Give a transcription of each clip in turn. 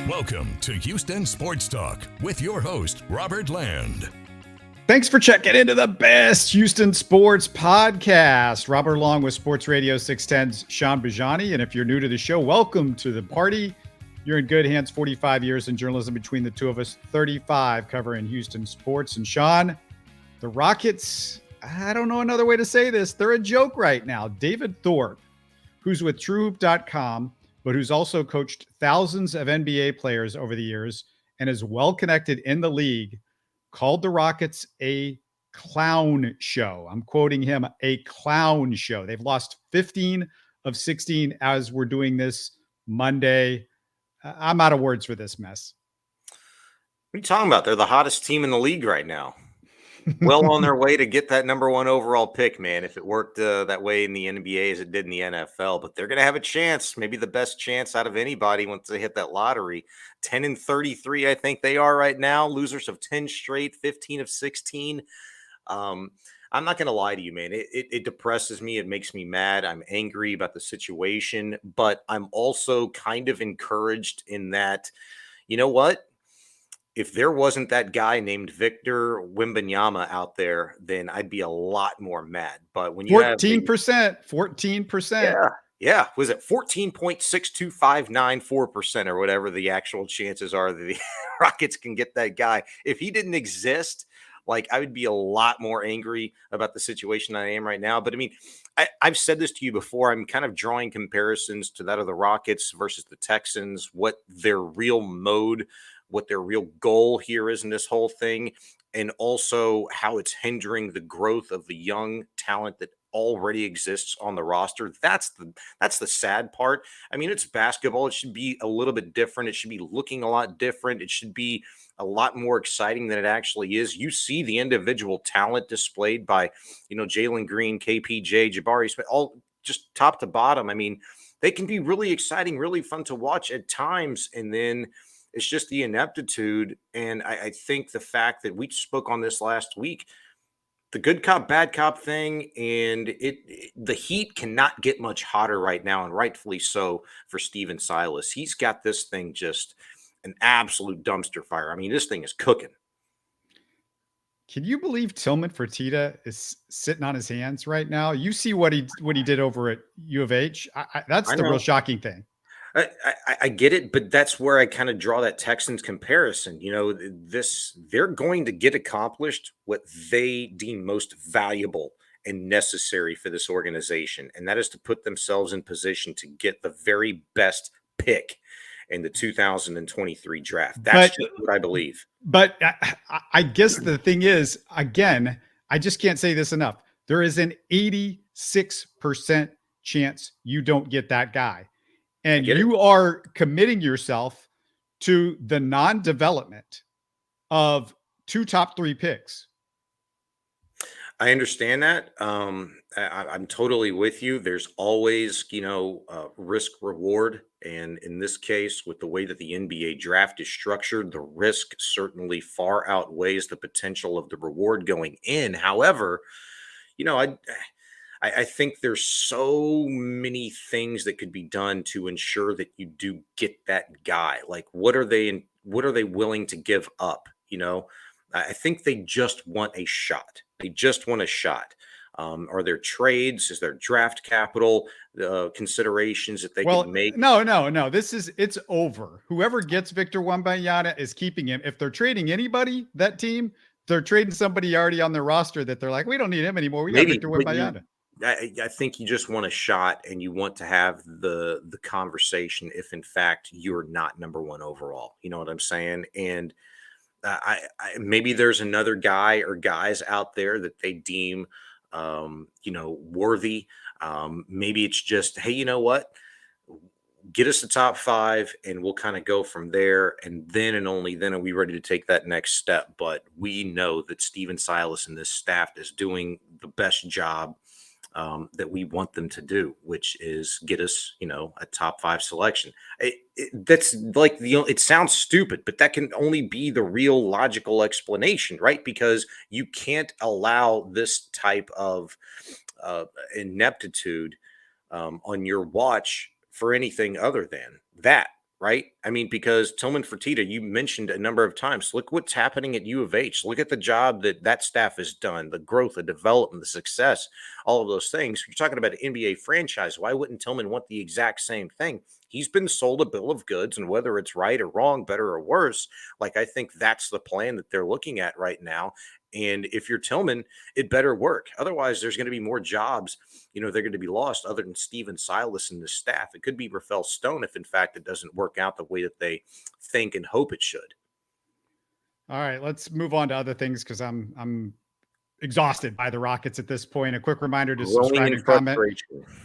Welcome to Houston Sports Talk with your host, Robert Land. Thanks for checking into the best Houston sports podcast. Robert along with Sports Radio 610's Shaun Bijani. And if you're new to the show, welcome to the party. You're in good hands. 45 years in journalism between the two of us, 35 covering Houston sports. And Shaun, the Rockets, I don't know another way to say this, they're a joke right now. David Thorpe, who's with TrueHoop.com, but who's also coached thousands of NBA players over the years and is well connected in the league, called the Rockets a clown show. I'm quoting him, a clown show. They've lost 15 of 16 as we're doing this Monday. I'm out of words for this mess. What are you talking about? They're the hottest team in the league right now. Well on their way to get that number one overall pick, man, if it worked that way in the NBA as it did in the NFL. But they're going to have a chance, maybe the best chance out of anybody once they hit that lottery. 10-33, I think they are right now. Losers of 10 straight, 15 of 16. I'm not going to lie to you, man. It depresses me. It makes me mad. I'm angry about the situation. But I'm also kind of encouraged in that, you know what? If there wasn't that guy named Victor Wembanyama out there, then I'd be a lot more mad. But when you 14%. Yeah. Was it 14.62594% or whatever the actual chances are that the Rockets can get that guy? If he didn't exist, like, I would be a lot more angry about the situation I am right now. But I mean, I've said this to you before. I'm kind of drawing comparisons to that of the Rockets versus the Texans, what their real mode, what their real goal here is in this whole thing, and also how it's hindering the growth of the young talent that already exists on the roster. That's the sad part. I mean, it's basketball. It should be a little bit different. It should be looking a lot different. It should be a lot more exciting than it actually is. You see the individual talent displayed by, Jalen Green, KPJ, Jabari Smith, all just top to bottom. I mean, they can be really exciting, really fun to watch at times. And then it's just the ineptitude. And I think the fact that we spoke on this last week, the good cop, bad cop thing, and the heat cannot get much hotter right now, and rightfully so for Steven Silas. He's got this thing just an absolute dumpster fire. I mean, this thing is cooking. Can you believe Tillman Fertitta is sitting on his hands right now? You see what he did over at U of H. That's the real shocking thing. I get it, but that's where I kind of draw that Texans comparison. They're going to get accomplished what they deem most valuable and necessary for this organization, and that is to put themselves in position to get the very best pick in the 2023 draft. That's just what I believe. But I guess the thing is, again, I just can't say this enough. There is an 86% chance you don't get that guy. And you are committing yourself to the non-development of 2 top 3 picks. I understand that. I'm totally with you. There's always, risk reward. And in this case, with the way that the NBA draft is structured, the risk certainly far outweighs the potential of the reward going in. However, I think there's so many things that could be done to ensure that you do get that guy. Like, what are they willing to give up? I think they just want a shot. Are there trades? Is there draft capital considerations that they can make? No. It's over. Whoever gets Victor Wembanyama is keeping him. If they're trading anybody, that team, they're trading somebody already on their roster that they're like, we don't need him anymore. We got Victor Wembanyama. I think you just want a shot, and you want to have the conversation if in fact you're not number one overall. You know what I'm saying? And I maybe there's another guy or guys out there that they deem worthy. Maybe it's just, hey, you know what? Get us the top 5 and we'll kind of go from there. And then and only then are we ready to take that next step. But we know that Steven Silas and this staff is doing the best job that we want them to do, which is get us, a top 5 selection. That's like it sounds stupid, but that can only be the real logical explanation, right? Because you can't allow this type of ineptitude on your watch for anything other than that. right? I mean, because Tillman Fertitta, you mentioned a number of times, look what's happening at U of H. Look at the job that staff has done, the growth, the development, the success, all of those things. You're talking about an NBA franchise. Why wouldn't Tillman want the exact same thing? He's been sold a bill of goods, and whether it's right or wrong, better or worse, like I think that's the plan that they're looking at right now. And if you're Tillman, it better work. Otherwise, there's going to be more jobs, they're going to be lost other than Steven Silas and the staff. It could be Rafael Stone if, in fact, it doesn't work out the way that they think and hope it should. All right, let's move on to other things because I'm exhausted by the Rockets at this point. A quick reminder to subscribe and comment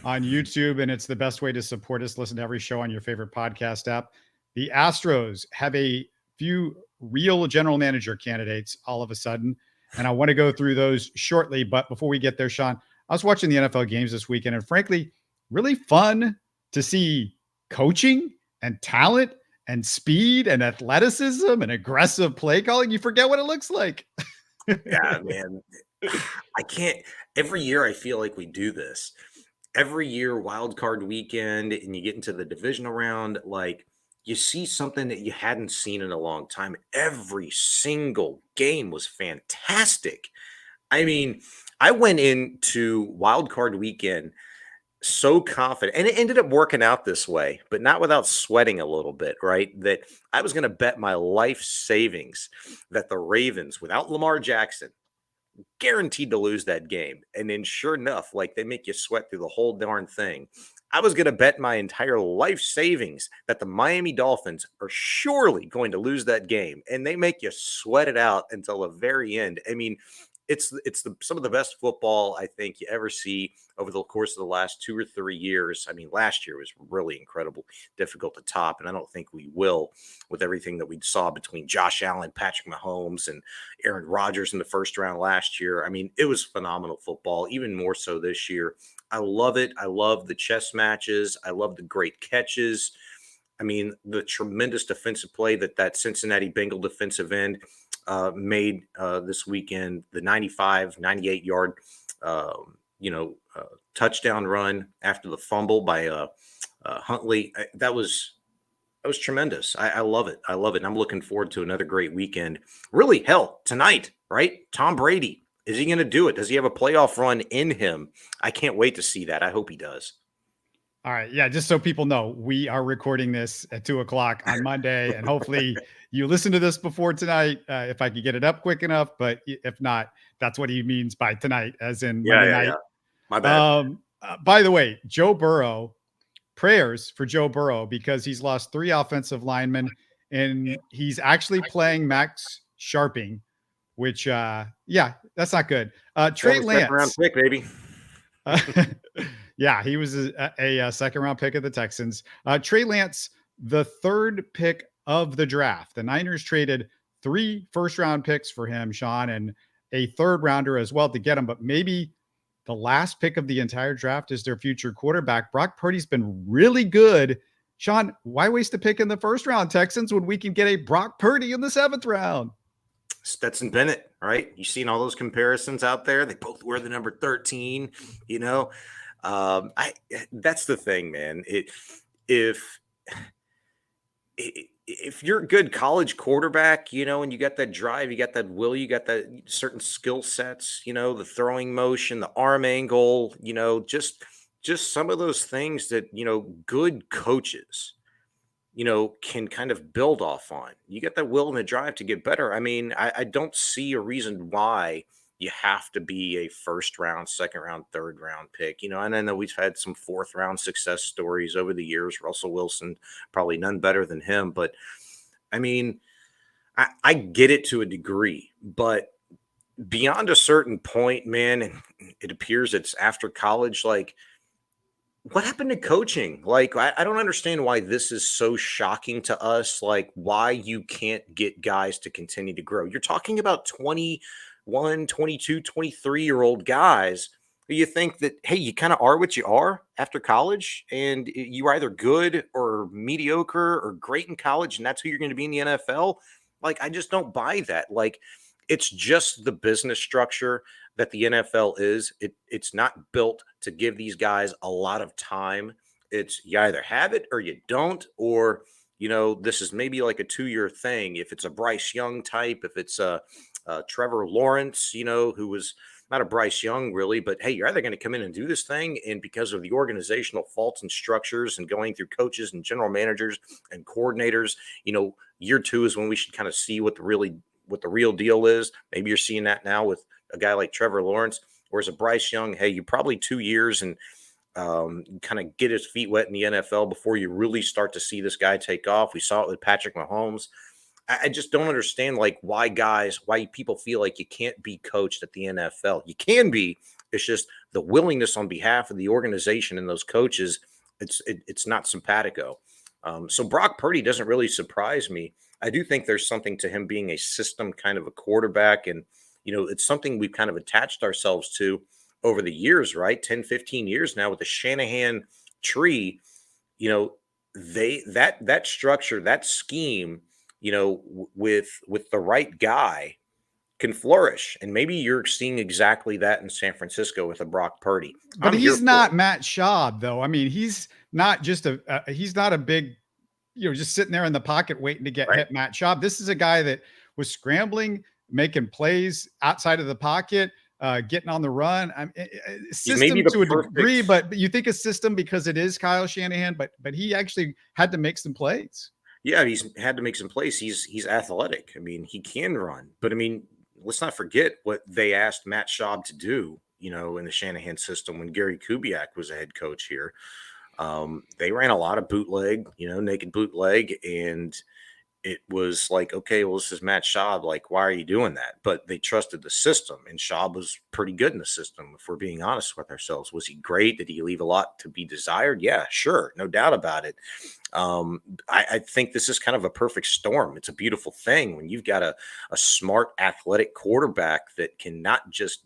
on YouTube, and it's the best way to support us. Listen to every show on your favorite podcast app. The Astros have a few real general manager candidates all of a sudden, and I want to go through those shortly. But before we get there, Sean, I was watching the NFL games this weekend, and frankly, really fun to see coaching and talent and speed and athleticism and aggressive play calling. You forget what it looks like. Yeah, man. I can't. Every year I feel like we do this. Every year, wild card weekend, and you get into the divisional round, like you see something that you hadn't seen in a long time. Every single game was fantastic. I mean, I went into wild card weekend so confident, and it ended up working out this way, but not without sweating a little bit, right? That I was going to bet my life savings that the Ravens, without Lamar Jackson, guaranteed to lose that game. And then sure enough, like they make you sweat through the whole darn thing. I was going to bet my entire life savings that the Miami Dolphins are surely going to lose that game. And they make you sweat it out until the very end. I mean, it's some of the best football I think you ever see over the course of the last 2 or 3 years. I mean, last year was really incredible, difficult to top, and I don't think we will with everything that we saw between Josh Allen, Patrick Mahomes, and Aaron Rodgers in the first round last year. I mean, it was phenomenal football, even more so this year. I love it. I love the chess matches. I love the great catches. I mean, the tremendous defensive play that Cincinnati Bengal defensive end made this weekend, the 98-yard, touchdown run after the fumble by Huntley. That was tremendous. I love it. I love it. And I'm looking forward to another great weekend. Really, hell, tonight, right? Tom Brady. Is he going to do it? Does he have a playoff run in him? I can't wait to see that. I hope he does. All right. Yeah. Just so people know, we are recording this at 2:00 on Monday, and hopefully you listen to this before tonight. If I could get it up quick enough, but if not, that's what he means by tonight, as in Monday night. Yeah. My bad. By the way, Joe Burrow, prayers for Joe Burrow because he's lost 3 offensive linemen, and he's actually playing Max Sharping, which, that's not good. Trey Lance. Second round pick, baby. Yeah, he was a second round pick of the Texans. Trey Lance, the 3rd pick of the draft. The Niners traded 3 first-round picks for him, Sean, and a 3rd rounder as well to get him. But maybe the last pick of the entire draft is their future quarterback. Brock Purdy's been really good. Sean, why waste a pick in the 1st round, Texans, when we can get a Brock Purdy in the 7th round? Stetson Bennett, right? You've seen all those comparisons out there. They both wear the number 13, that's the thing, man. If you're a good college quarterback, and you got that drive, you got that will, you got that certain skill sets, the throwing motion, the arm angle, just some of those things that, good coaches, can kind of build off on. You get that will and the drive to get better. I mean, I don't see a reason why you have to be a 1st round, 2nd round, 3rd round pick, and I know we've had some 4th round success stories over the years. Russell Wilson, probably none better than him. But I mean, I get it to a degree, but beyond a certain point, man, and it appears it's after college, like, what happened to coaching? Like, I don't understand why this is so shocking to us. Like, why you can't get guys to continue to grow. You're talking about 21, 22, 23-year-old guys who you think that, hey, you kind of are what you are after college, and you're either good or mediocre or great in college, and that's who you're going to be in the NFL. Like, I just don't buy that. Like, it's just the business structure that the NFL is. It's not built to give these guys a lot of time. It's you either have it or you don't, or this is maybe like a 2-year thing. If it's a Bryce Young type, if it's a Trevor Lawrence, who was not a Bryce Young really, but hey, you're either going to come in and do this thing, and because of the organizational faults and structures and going through coaches and general managers and coordinators, year 2 is when we should kind of see what the real deal is. Maybe you're seeing that now with a guy like Trevor Lawrence, whereas a Bryce Young, hey, you probably 2 years and kind of get his feet wet in the NFL before you really start to see this guy take off. We saw it with Patrick Mahomes. I just don't understand why people feel like you can't be coached at the NFL. You can be. It's just the willingness on behalf of the organization and those coaches. It's not simpatico. So Brock Purdy doesn't really surprise me. I do think there's something to him being a system kind of a quarterback. And, it's something we've kind of attached ourselves to over the years, right? 10, 15 years now with the Shanahan tree, that structure, that scheme, with the right guy can flourish. And maybe you're seeing exactly that in San Francisco with a Brock Purdy. But he's not Matt Schaub, though. I mean, he's not just he's not a big, just sitting there in the pocket waiting to get hit Matt Schaub. This is a guy that was scrambling, making plays outside of the pocket, getting on the run. System to a degree, but you think a system because it is Kyle Shanahan, but he actually had to make some plays. Yeah, he's had to make some plays. He's athletic. I mean, he can run. But I mean, let's not forget what they asked Matt Schaub to do, in the Shanahan system when Gary Kubiak was a head coach here. They ran a lot of bootleg, naked bootleg, and it was like, okay, well, this is Matt Schaub. Like, why are you doing that? But they trusted the system, and Schaub was pretty good in the system, if we're being honest with ourselves. Was he great? Did he leave a lot to be desired? Yeah, sure. No doubt about it. I think this is kind of a perfect storm. It's a beautiful thing when you've got a smart, athletic quarterback that can not just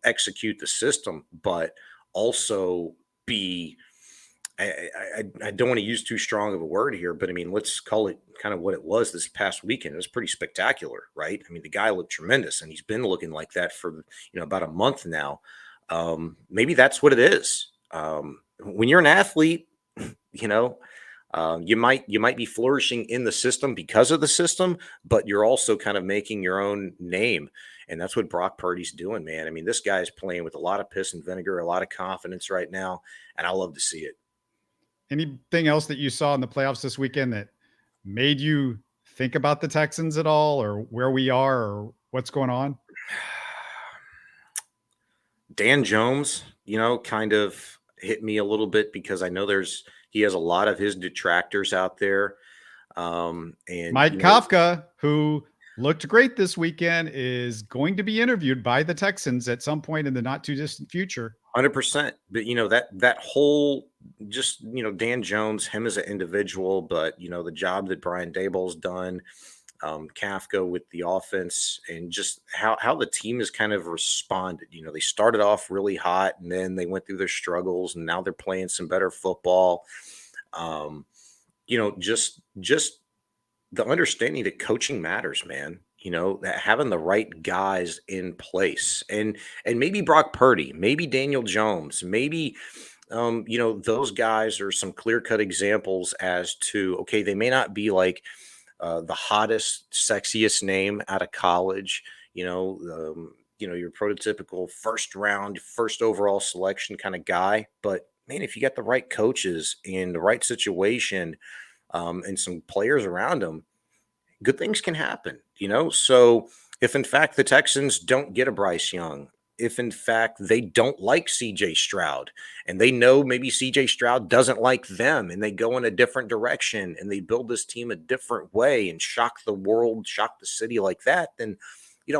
execute the system, but also be – I don't want to use too strong of a word here, but I mean, let's call it kind of what it was this past weekend. It was pretty spectacular, right? I mean, the guy looked tremendous, and he's been looking like that for, about a month now. Maybe that's what it is. When you're an athlete, you might be flourishing in the system because of the system, but you're also kind of making your own name. And that's what Brock Purdy's doing, man. I mean, this guy's playing with a lot of piss and vinegar, a lot of confidence right now, and I love to see it. Anything else that you saw in the playoffs this weekend that made you think about the Texans at all, or where we are, or what's going on? Dan Jones, kind of hit me a little bit because I know he has a lot of his detractors out there. And Mike Kafka, who looked great this weekend, is going to be interviewed by the Texans at some point in the not too distant future. 100%. But that whole just Dan Jones, him as an individual, but the job that Brian Daboll's done, Kafka with the offense, and just how the team has kind of responded. They started off really hot, and then they went through their struggles, and now they're playing some better football. Just the understanding that coaching matters, man. That having the right guys in place, and maybe Brock Purdy, maybe Daniel Jones, maybe those guys are some clear-cut examples as to, okay, they may not be like the hottest, sexiest name out of college, your prototypical first overall selection kind of guy, but man, if you got the right coaches in the right situation, and some players around them, good things can happen, So if in fact the Texans don't get a Bryce Young, if in fact they don't like CJ Stroud, and they know maybe CJ Stroud doesn't like them, and they go in a different direction and they build this team a different way and shock the world, shock the city like that, then,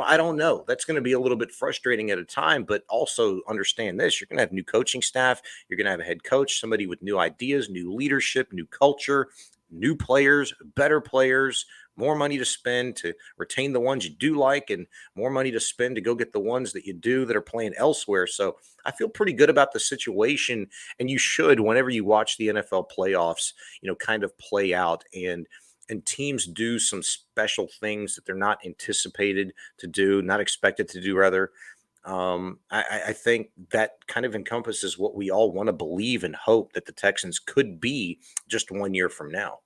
I don't know. That's going to be a little bit frustrating at a time, but also understand this. You're going to have new coaching staff. You're going to have a head coach, somebody with new ideas, new leadership, new culture, new players, better players, more money to spend to retain the ones you do like, and more money to spend to go get the ones that you do that are playing elsewhere. So I feel pretty good about the situation, and you should, whenever you watch the NFL playoffs, kind of play out, and teams do some special things that they're not anticipated to do, not expected to do, rather. I think that kind of encompasses what we all want to believe and hope that the Texans could be just 1 year from now.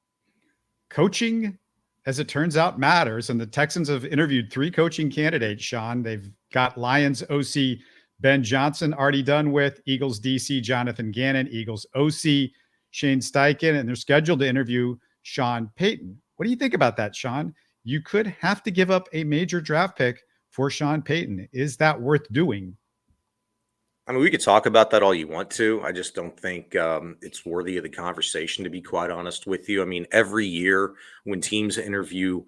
coaching, as it turns out, matters. And the Texans have interviewed 3 coaching candidates, Sean. They've got Lions OC Ben Johnson already done with, Eagles DC Jonathan Gannon, Eagles OC Shane Steichen, and they're scheduled to interview Sean Payton. What do you think about that, Sean? You could have to give up a major draft pick for Sean Payton. Is that worth doing? I mean, we could talk about that all you want to. I just don't think it's worthy of the conversation, to be quite honest with you. I mean, every year when teams interview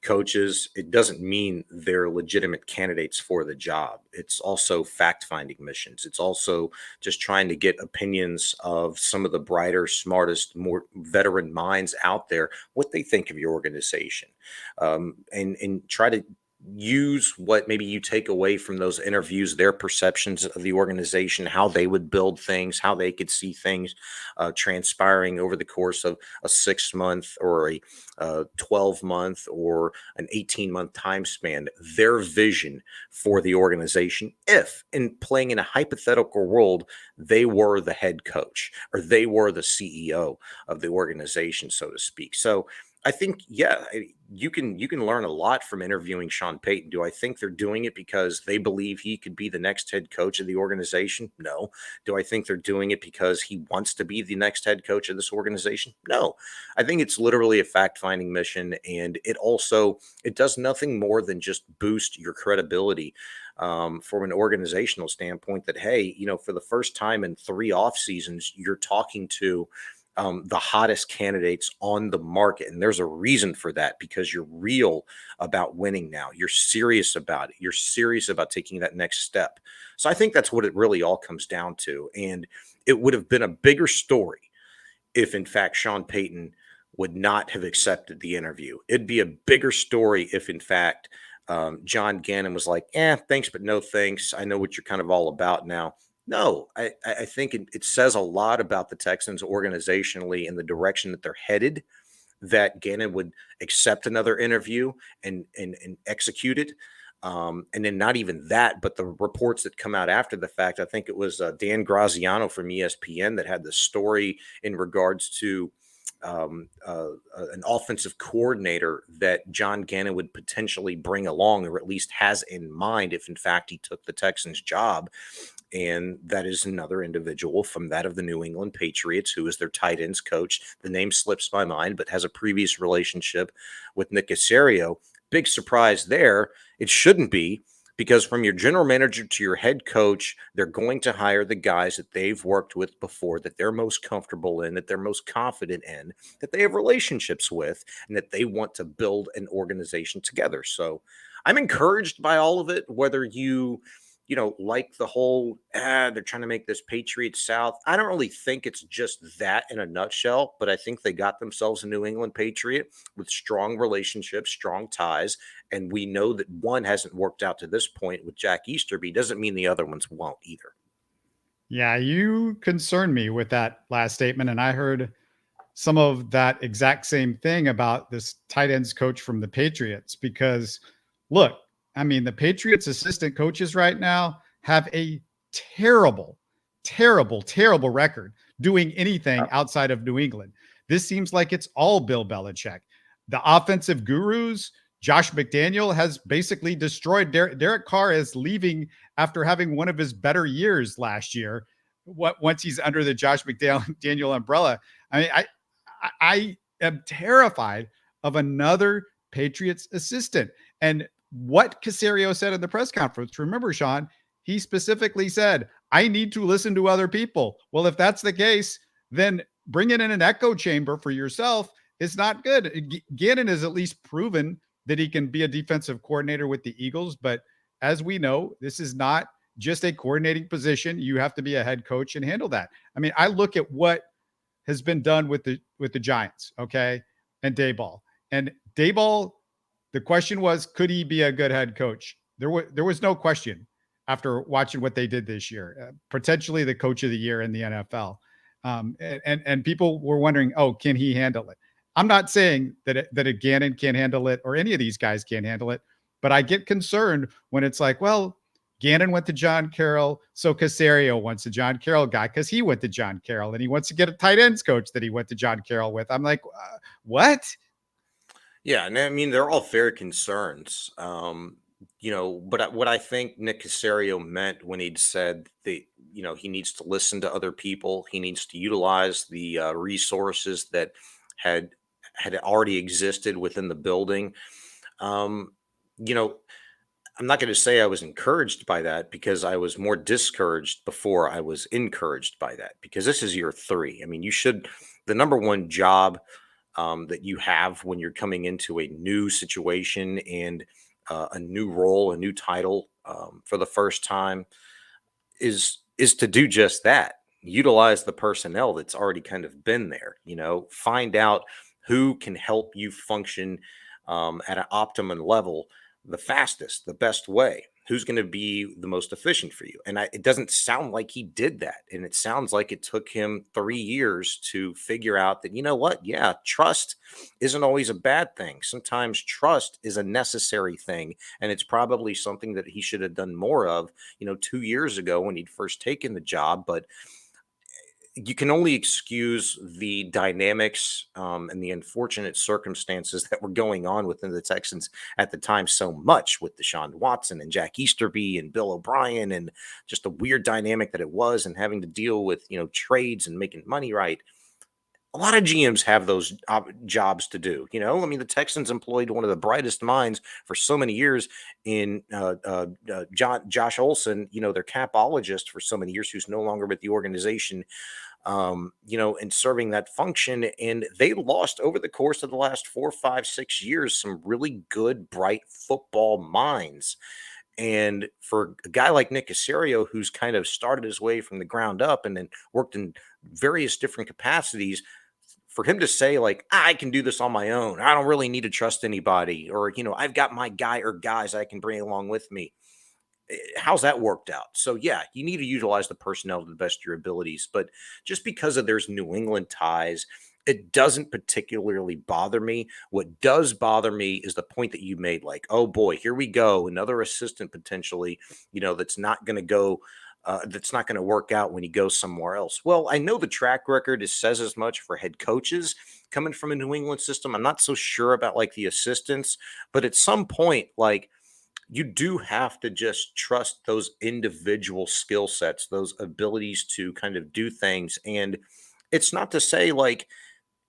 coaches, it doesn't mean they're legitimate candidates for the job. It's also fact-finding missions. It's also just trying to get opinions of some of the brighter, smartest, more veteran minds out there, what they think of your organization, and try to use what maybe you take away from those interviews, their perceptions of the organization, how they would build things, how they could see things transpiring over the course of a 6-month or a 12-month or an 18-month time span, their vision for the organization. If, in playing in a hypothetical world, they were the head coach or they were the CEO of the organization, so to speak. So I think, yeah, you can learn a lot from interviewing Sean Payton. Do I think they're doing it because they believe he could be the next head coach of the organization? No. Do I think they're doing it because he wants to be the next head coach of this organization? No. I think it's literally a fact-finding mission, and it does nothing more than just boost your credibility from an organizational standpoint. That, hey, for the first time in 3 off seasons, you're talking to the hottest candidates on the market. And there's a reason for that, because you're real about winning now. You're serious about it. You're serious about taking that next step. So I think that's what it really all comes down to. And it would have been a bigger story if, in fact, Sean Payton would not have accepted the interview. It'd be a bigger story if, in fact, John Gannon was like, thanks, but no thanks. I know what you're kind of all about now. No, I think it says a lot about the Texans organizationally and the direction that they're headed, that Gannon would accept another interview and execute it. And then not even that, but the reports that come out after the fact. I think it was Dan Graziano from ESPN that had the story in regards to an offensive coordinator that John Gannon would potentially bring along, or at least has in mind, if in fact he took the Texans job. And that is another individual from that of the New England Patriots, who is their tight ends coach. The name slips my mind, but has a previous relationship with Nick Caserio. Big surprise there. It shouldn't be, because from your general manager to your head coach, they're going to hire the guys that they've worked with before, that they're most comfortable in, that they're most confident in, that they have relationships with, and that they want to build an organization together. So I'm encouraged by all of it, whether you like the whole, they're trying to make this Patriots South. I don't really think it's just that in a nutshell, but I think they got themselves a New England Patriot with strong relationships, strong ties. And we know that one hasn't worked out to this point with Jack Easterby. Doesn't mean the other ones won't either. Yeah, you concerned me with that last statement. And I heard some of that exact same thing about this tight ends coach from the Patriots, because look, I mean, the Patriots assistant coaches right now have a terrible, terrible, terrible record doing anything outside of New England. This seems like it's all Bill Belichick. The offensive gurus, Josh McDaniel, has basically destroyed Derek Carr is leaving after having one of his better years last year. Once he's under the Josh McDaniel umbrella, I mean, I am terrified of another Patriots assistant. And what Caserio said in the press conference, remember, Sean, he specifically said, I need to listen to other people. Well, if that's the case, then bringing in an echo chamber for yourself is not good. Gannon has at least proven that he can be a defensive coordinator with the Eagles. But as we know, this is not just a coordinating position. You have to be a head coach and handle that. I mean, I look at what has been done with the Giants, okay, and Daboll. And Daboll, the question was, could he be a good head coach? There was no question after watching what they did this year. Potentially the coach of the year in the NFL. And people were wondering, can he handle it? I'm not saying that a Gannon can't handle it, or any of these guys can't handle it, but I get concerned when it's like, well, Gannon went to John Carroll, so Caserio wants a John Carroll guy because he went to John Carroll, and he wants to get a tight ends coach that he went to John Carroll with. I'm like, what? Yeah, and I mean they're all fair concerns. But what I think Nick Caserio meant when he'd said that he needs to listen to other people, he needs to utilize the resources that had had already existed within the building. Um, you know, I'm not going to say I was encouraged by that because I was more discouraged before I was encouraged by that because this is year 3. I mean, the number one job that you have when you're coming into a new situation and a new role, a new title for the first time is to do just that. Utilize the personnel that's already kind of been there. Find out who can help you function at an optimum level the fastest, the best way. Who's going to be the most efficient for you? And it doesn't sound like he did that. And it sounds like it took him 3 years to figure out that, you know what? Yeah, trust isn't always a bad thing. Sometimes trust is a necessary thing. And it's probably something that he should have done more of, 2 years ago when he'd first taken the job. But you can only excuse the dynamics and the unfortunate circumstances that were going on within the Texans at the time so much with Deshaun Watson and Jack Easterby and Bill O'Brien and just the weird dynamic that it was and having to deal with, trades and making money right. A lot of GMs have those jobs to do. I mean, the Texans employed one of the brightest minds for so many years in Josh Olson, their capologist for so many years, who's no longer with the organization, and serving that function. And they lost over the course of the last 4, 5, 6 years some really good, bright football minds. And for a guy like Nick Caserio, who's kind of started his way from the ground up and then worked in various different capacities, for him to say like, I can do this on my own, I don't really need to trust anybody, or, I've got my guy or guys I can bring along with me. How's that worked out? So yeah, you need to utilize the personnel to the best of your abilities, but just because of there's New England ties, it doesn't particularly bother me. What does bother me is the point that you made, like, oh boy, here we go, another assistant potentially, that's not going to go that's not going to work out when he goes somewhere else. Well, I know the track record says as much for head coaches coming from a New England system. I'm not so sure about like the assistants, but at some point, like, you do have to just trust those individual skill sets, those abilities to kind of do things. And it's not to say like,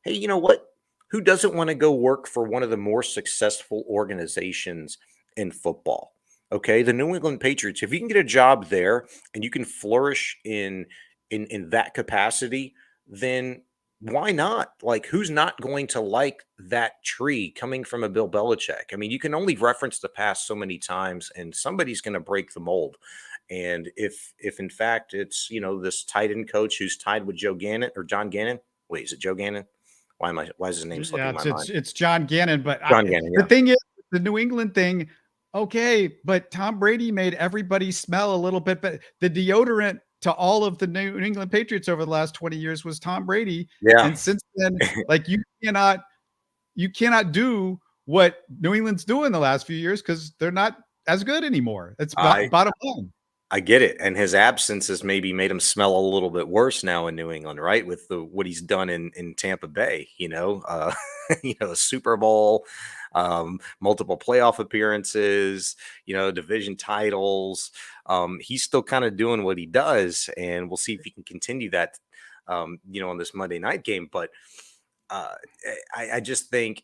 hey, you know what? Who doesn't want to go work for one of the more successful organizations in football? Okay, the New England Patriots. If you can get a job there and you can flourish in that capacity, then why not? Like, who's not going to like that tree coming from a Bill Belichick? I mean, you can only reference the past so many times, and somebody's going to break the mold. And if in fact it's this tight end coach who's tied with Joe Gannon or John Gannon. Wait, is it Joe Gannon? Why is his name Yeah, slipping my mind? it's John Gannon, but John Gannon, the yeah. thing is, the New England thing, okay, but Tom Brady made everybody smell a little bit, but the deodorant to all of the New England Patriots over the last 20 years was Tom Brady. Yeah. And since then, like you cannot do what New England's doing the last few years because they're not as good anymore. That's bottom line. I get it. And his absence has maybe made him smell a little bit worse now in New England, right? With what he's done in Tampa Bay, a Super Bowl, multiple playoff appearances, division titles. He's still kind of doing what he does, and we'll see if he can continue that, on this Monday night game. But I just think,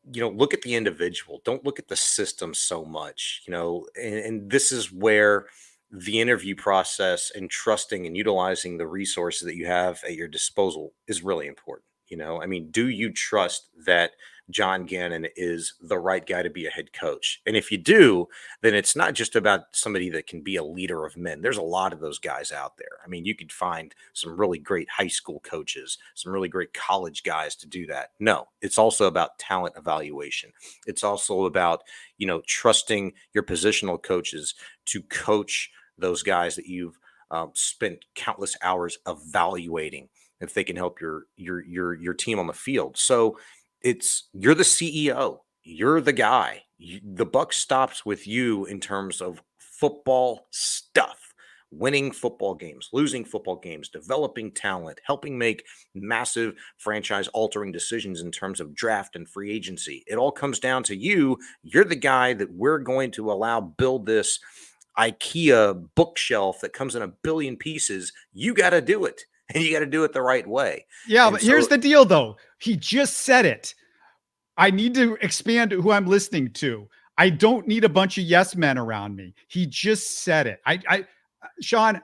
look at the individual. Don't look at the system so much, and this is where the interview process and trusting and utilizing the resources that you have at your disposal is really important. I mean, do you trust that John Gannon is the right guy to be a head coach? And if you do, then it's not just about somebody that can be a leader of men. There's a lot of those guys out there. I mean, you could find some really great high school coaches, some really great college guys to do that. No, it's also about talent evaluation. It's also about, trusting your positional coaches to coach those guys that you've spent countless hours evaluating if they can help your team on the field. So you're the CEO, you're the guy. The buck stops with you in terms of football stuff. Winning football games, losing football games, developing talent, helping make massive franchise-altering decisions in terms of draft and free agency. It all comes down to you. You're the guy that we're going to allow build this IKEA bookshelf that comes in a billion pieces. You got to do it, and you got to do it the right way. Yeah, And but here's the deal, though. He just said it. I need to expand who I'm listening to. I don't need a bunch of yes men around me. He just said it. Sean,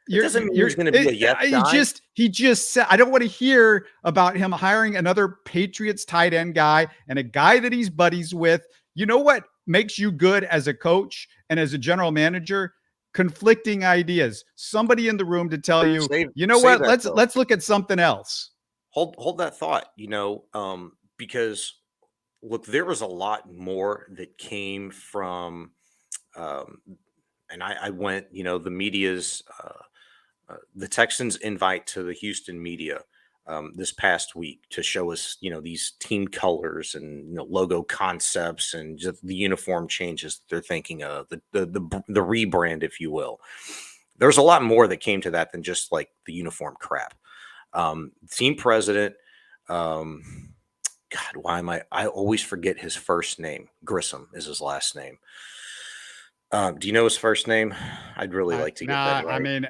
it doesn't mean he's going to be a yes guy. He just said, I don't want to hear about him hiring another Patriots tight end guy and a guy that he's buddies with. You know what makes you good as a coach and as a general manager? Conflicting ideas. Somebody in the room to tell you, let's look at something else. Hold that thought, because look, there was a lot more that came from, and I went, the media's, the Texans invite to the Houston media this past week to show us, these team colors and logo concepts and just the uniform changes that they're thinking of, the rebrand, if you will. There's a lot more that came to that than just like the uniform crap. Team president, God, why am I always forget his first name. Grissom is his last name. Do you know his first name? I'd really like to get that right. I mean,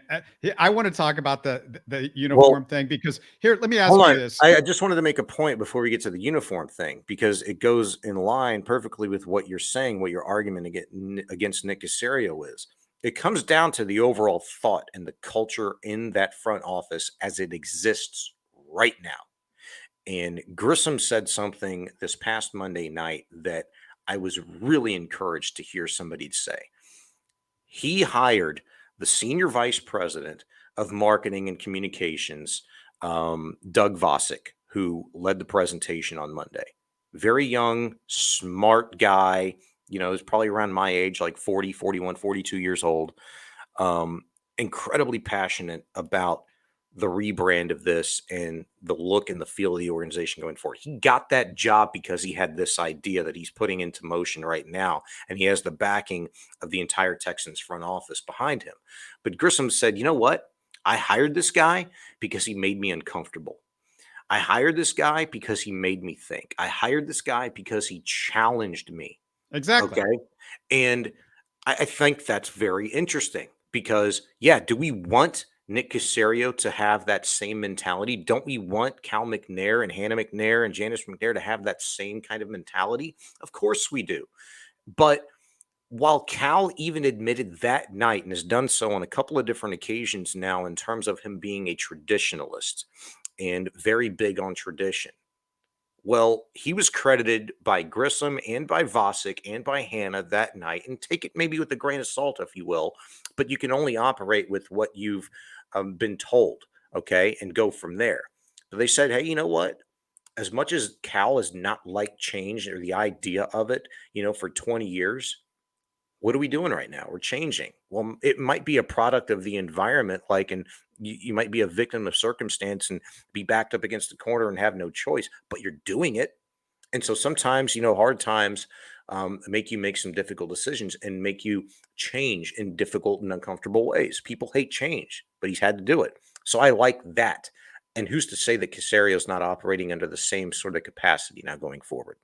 I want to talk about the uniform thing because here, let me ask you this. I just wanted to make a point before we get to the uniform thing, because it goes in line perfectly with what you're saying, what your argument against Nick Caserio is. It comes down to the overall thought and the culture in that front office as it exists right now. And Grissom said something this past Monday night that I was really encouraged to hear somebody say. He hired the senior vice president of marketing and communications, Doug Vosick, who led the presentation on Monday. Very young, smart guy. He's probably around my age, like 40, 41, 42 years old. Incredibly passionate about the rebrand of this and the look and the feel of the organization going forward. He got that job because he had this idea that he's putting into motion right now, and he has the backing of the entire Texans front office behind him. But Grissom said, you know what? I hired this guy because he made me uncomfortable. I hired this guy because he made me think. I hired this guy because he challenged me. Exactly. Okay. And I think that's very interesting because, do we want Nick Caserio to have that same mentality? Don't we want Cal McNair and Hannah McNair and Janice McNair to have that same kind of mentality? Of course we do. But while Cal even admitted that night and has done so on a couple of different occasions now in terms of him being a traditionalist and very big on tradition, well, he was credited by Grissom and by Vosick and by Hannah that night, and take it maybe with a grain of salt, if you will, but you can only operate with what you've been told, okay, and go from there. But they said, hey, you know what? As much as Cal has not liked change or the idea of it, for 20 years, what are we doing right now? We're changing. Well, it might be a product of the environment, and you might be a victim of circumstance and be backed up against the corner and have no choice, but you're doing it. And so sometimes, hard times make you make some difficult decisions and make you change in difficult and uncomfortable ways. People hate change, but he's had to do it. So I like that. And who's to say that Caserio is not operating under the same sort of capacity now going forward?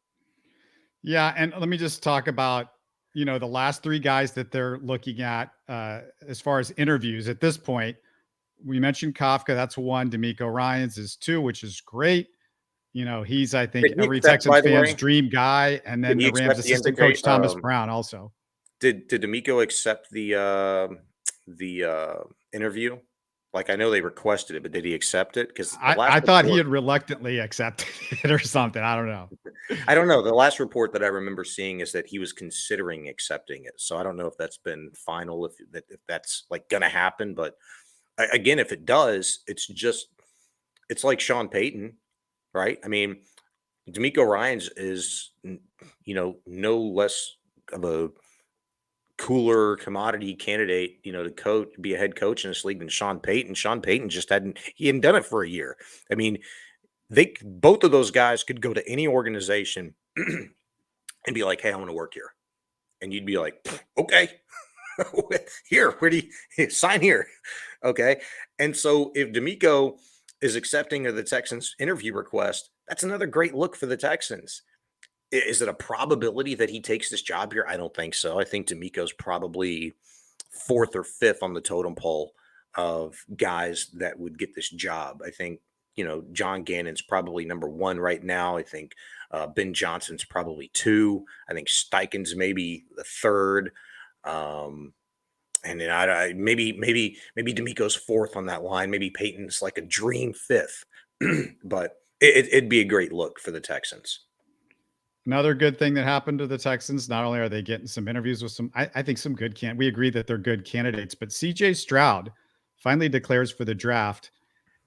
Yeah. And let me just talk about, the last three guys that they're looking at as far as interviews at this point. We mentioned Kafka. That's one. D'Amico Ryans is two, which is great. He's, I think, every Texans fan's dream guy. And then the Rams assistant coach, Thomas Brown, also. Did D'Amico accept the interview? Like, I know they requested it, but did he accept it? Because I thought he had reluctantly accepted it or something. I don't know. I don't know. The last report that I remember seeing is that he was considering accepting it. So I don't know if that's been final, if that's like going to happen. But again, if it does, it's like Sean Payton, right? I mean, D'Amico Ryans is, no less of a cooler commodity candidate, to be a head coach in this league than Sean Payton. Sean Payton hadn't done it for a year. I mean, both of those guys could go to any organization and be like, hey, I want to work here. And you'd be like, okay. Here, where do you sign here? Okay. And so if D'Amico is accepting of the Texans interview request, that's another great look for the Texans. Is it a probability that he takes this job here? I don't think so. I think D'Amico's probably fourth or fifth on the totem pole of guys that would get this job. I think, John Gannon's probably number one right now. I think Ben Johnson's probably two. I think Steichen's maybe the third. And then maybe D'Amico's fourth on that line. Maybe Peyton's like a dream fifth, but it'd be a great look for the Texans. Another good thing that happened to the Texans, not only are they getting some interviews with I think some good we agree that they're good candidates, but CJ Stroud finally declares for the draft.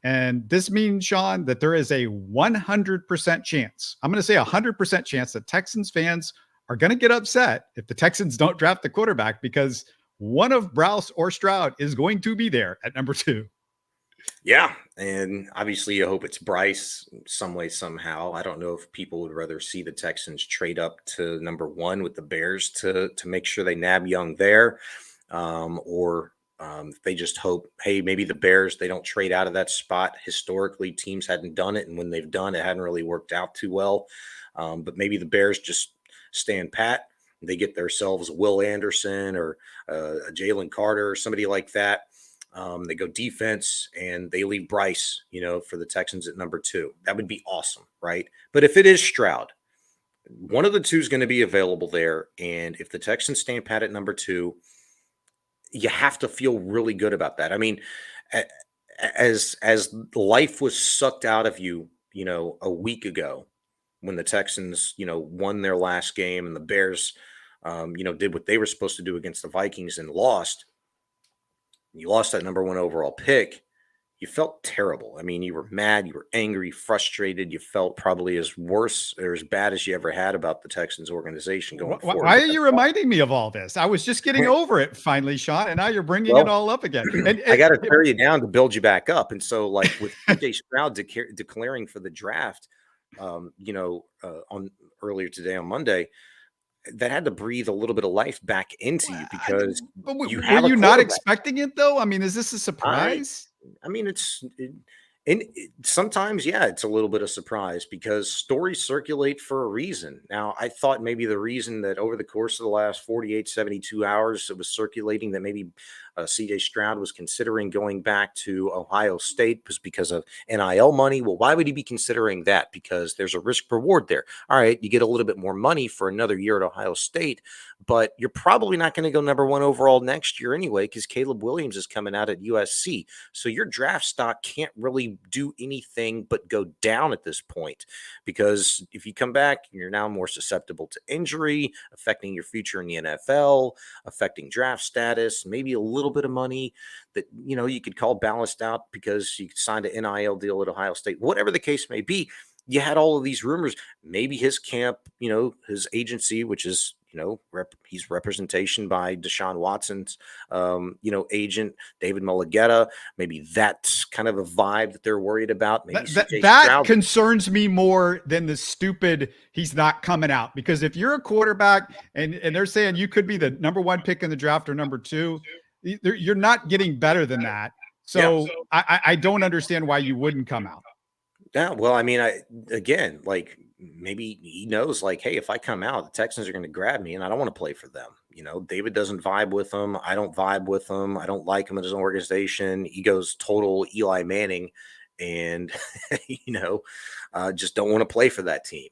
And this means, Sean, that there is a 100% chance, I'm going to say 100% chance that Texans fans are going to get upset if the Texans don't draft the quarterback, because one of Browse or Stroud is going to be there at number 2. Yeah, and obviously you hope it's Bryce some way, somehow. I don't know if people would rather see the Texans trade up to number 1 with the Bears to make sure they nab Young there, or if they just hope, hey, maybe the Bears, they don't trade out of that spot. Historically, teams hadn't done it, and when they've done it, hadn't really worked out too well. But maybe the Bears just stand pat. They get themselves Will Anderson or Jalen Carter or somebody like that. They go defense and they leave Bryce, for the Texans at number 2. That would be awesome, right? But if it is Stroud, one of the two is going to be available there. And if the Texans stand pat at number 2, you have to feel really good about that. I mean, as life was sucked out of you, a week ago when the Texans, won their last game and the Bears, did what they were supposed to do against the Vikings and lost. You lost that number 1 overall pick. You felt terrible. I mean, you were mad, you were angry, frustrated. You felt probably as worse or as bad as you ever had about the Texans organization going forward. Why are you reminding me of all this? I was just getting over it finally, Sean, and now you're bringing it all up again. And I got to tear you down to build you back up. And so, like with CJ Stroud declaring for the draft, on earlier today on Monday, that had to breathe a little bit of life back into you, because were you not expecting it though? I mean, is this a surprise? I mean, sometimes, yeah, it's a little bit of surprise because stories circulate for a reason. Now, I thought maybe the reason that over the course of the last 48, 72 hours, it was circulating that maybe CJ Stroud was considering going back to Ohio State was because of NIL money. Well, why would he be considering that? Because there's a risk reward there. All right, you get a little bit more money for another year at Ohio State, but you're probably not going to go number 1 overall next year anyway, because Caleb Williams is coming out at USC. So your draft stock can't really do anything but go down at this point, because if you come back, you're now more susceptible to injury, affecting your future in the NFL, affecting draft status, maybe a little bit of money that, you could call balanced out because you signed an NIL deal at Ohio State, whatever the case may be. You had all of these rumors, maybe his camp, his agency, which is, he's representation by Deshaun Watson's, agent, David Mulligetta. Maybe that's kind of a vibe that they're worried about. Maybe that concerns me more than the stupid, he's not coming out. Because if you're a quarterback and they're saying you could be the number 1 pick in the draft or number 2, you're not getting better than that. So yeah. I don't understand why you wouldn't come out. Yeah, well, I mean, maybe he knows, like, hey, if I come out, the Texans are going to grab me, and I don't want to play for them. David doesn't vibe with them. I don't vibe with them. I don't like him as an organization. He goes total Eli Manning, and just don't want to play for that team.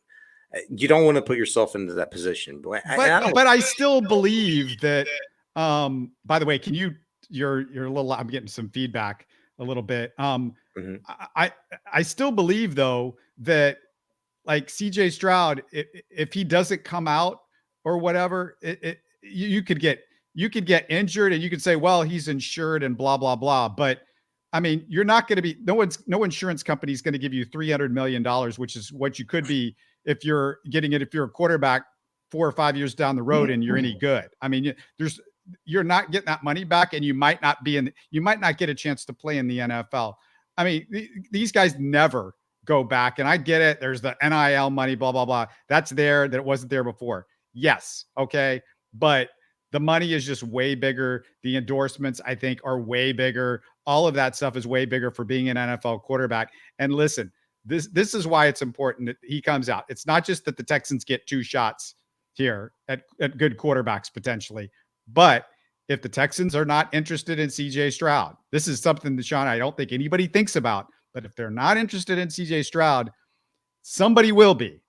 You don't want to put yourself into that position. But I still believe that. By the way, can you're a little. I'm getting some feedback a little bit. I still believe though that, like, CJ Stroud, if he doesn't come out or whatever, you could get injured and you could say, well, he's insured and blah, blah, blah. But I mean, you're not going to be, no insurance company is going to give you $300 million, which is what you could be if you're getting it, if you're a quarterback 4 or 5 years down the road and you're any good. I mean, you're not getting that money back, and you might not get a chance to play in the NFL. I mean, these guys never go back, and I get it. There's the NIL money, blah, blah, blah. That's there, that it wasn't there before. Yes. Okay. But The money is just way bigger. The endorsements, I think, are way bigger. All of that stuff is way bigger for being an NFL quarterback. And listen, this is why it's important that he comes out. It's not just that the Texans get 2 shots here at good quarterbacks potentially, but if the Texans are not interested in CJ Stroud, this is something that, Sean, I don't think anybody thinks about, but if they're not interested in CJ Stroud, somebody will be.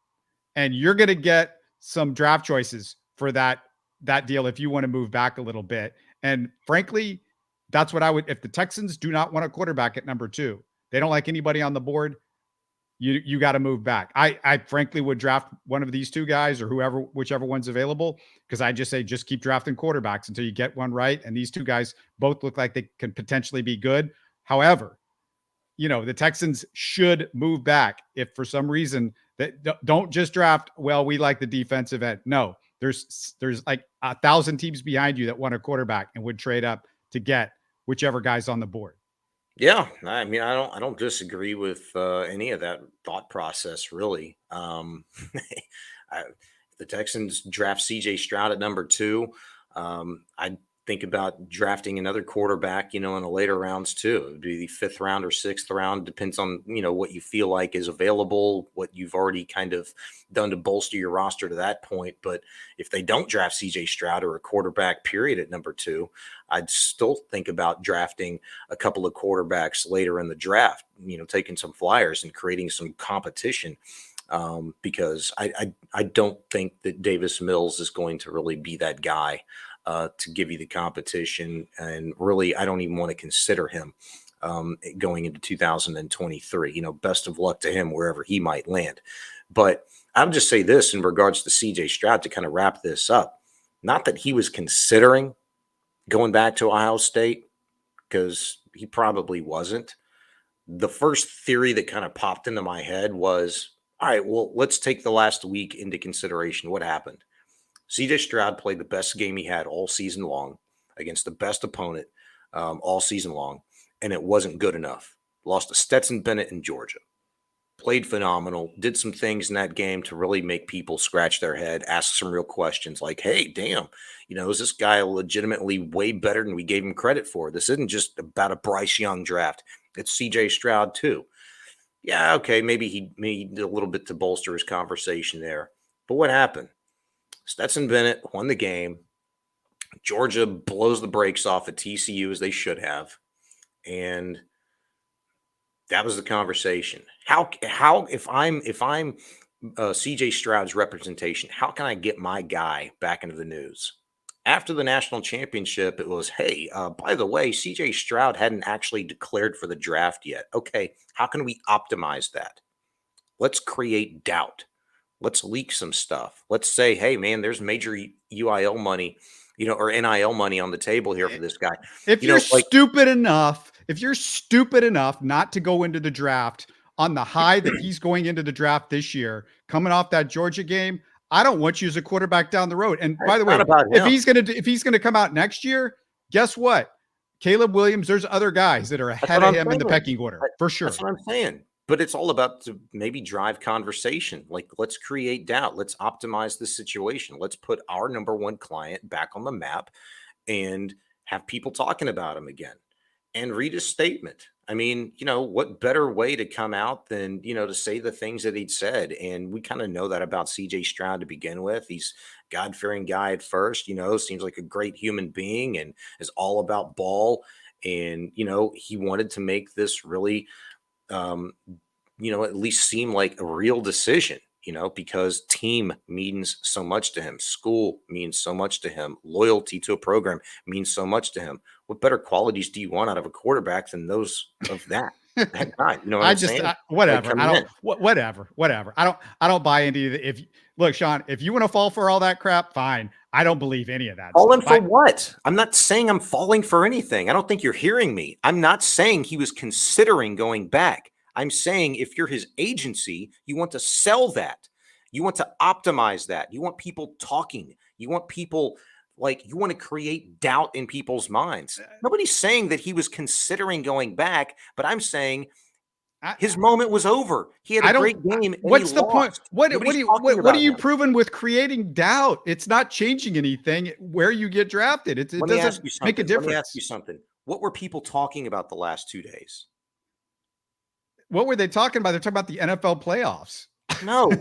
And you're going to get some draft choices for that deal if you want to move back a little bit. And frankly, that's what I would, if the Texans do not want a quarterback at number 2, they don't like anybody on the board, you got to move back. I frankly would draft one of these 2 guys or whichever one's available, because I just say just keep drafting quarterbacks until you get one right. And these 2 guys both look like they can potentially be good. However, the Texans should move back if for some reason that don't just draft, well, we like the defensive end. No, there's like 1,000 teams behind you that want a quarterback and would trade up to get whichever guy's on the board. Yeah, I mean, I don't disagree with any of that thought process, really. The Texans draft CJ Stroud at number 2. I think about drafting another quarterback, in the later rounds too. It would be the 5th round or 6th round. Depends on, what you feel like is available, what you've already kind of done to bolster your roster to that point. But if they don't draft CJ Stroud or a quarterback period at number 2, I'd still think about drafting a couple of quarterbacks later in the draft, taking some flyers and creating some competition. Because I don't think that Davis Mills is going to really be that guy to give you the competition. And really, I don't even want to consider him going into 2023. Best of luck to him wherever he might land. But I'll just say this in regards to CJ Stroud to kind of wrap this up. Not that he was considering going back to Ohio State, because he probably wasn't. The first theory that kind of popped into my head was, all right, well, let's take the last week into consideration. What happened? CJ Stroud played the best game he had all season long against the best opponent all season long, and it wasn't good enough. Lost to Stetson Bennett in Georgia. Played phenomenal, did some things in that game to really make people scratch their head, ask some real questions like, hey, damn, is this guy legitimately way better than we gave him credit for? This isn't just about a Bryce Young draft. It's CJ Stroud too. Yeah, okay, maybe he made a little bit to bolster his conversation there. But what happened? Stetson Bennett won the game. Georgia blows the brakes off at TCU as they should have. And that was the conversation. How if I'm CJ Stroud's representation, how can I get my guy back into the news? After the national championship, it was, hey, by the way, CJ Stroud hadn't actually declared for the draft yet. Okay, how can we optimize that? Let's create doubt. Let's leak some stuff. Let's say, hey, man, there's major UIL money, or NIL money on the table here for this guy. If you're stupid enough not to go into the draft on the high that he's going into the draft this year, coming off that Georgia game, I don't want you as a quarterback down the road. And by the way, if he's gonna come out next year, guess what? Caleb Williams, there's other guys that are ahead of him in the pecking order for sure. That's what I'm saying. But it's all about to maybe drive conversation. Like, let's create doubt. Let's optimize the situation. Let's put our number 1 client back on the map and have people talking about him again and read his statement. I mean, what better way to come out than, to say the things that he'd said. And we kind of know that about CJ Stroud to begin with. He's a God-fearing guy at first, seems like a great human being and is all about ball. And, he wanted to make this really, at least seem like a real decision, because team means so much to him. School means so much to him. Loyalty to a program means so much to him. What better qualities do you want out of a quarterback than those of that guy? Whatever. I don't buy into the, look, Sean, if you want to fall for all that crap, fine. I don't believe any of that. Falling for what? I'm not saying I'm falling for anything. I don't think you're hearing me. I'm not saying he was considering going back. I'm saying if you're his agency, you want to sell that. You want to optimize that. You want people talking. You want people you want to create doubt in people's minds. Nobody's saying that he was considering going back, but I'm saying His moment was over. He had a great game, and what's he the point? lost. What are you him. proving with creating doubt? It's not changing anything where you get drafted. It doesn't make a difference. Let me ask you something. What were people talking about the last 2 days? What were they talking about? They're talking about the NFL playoffs. No.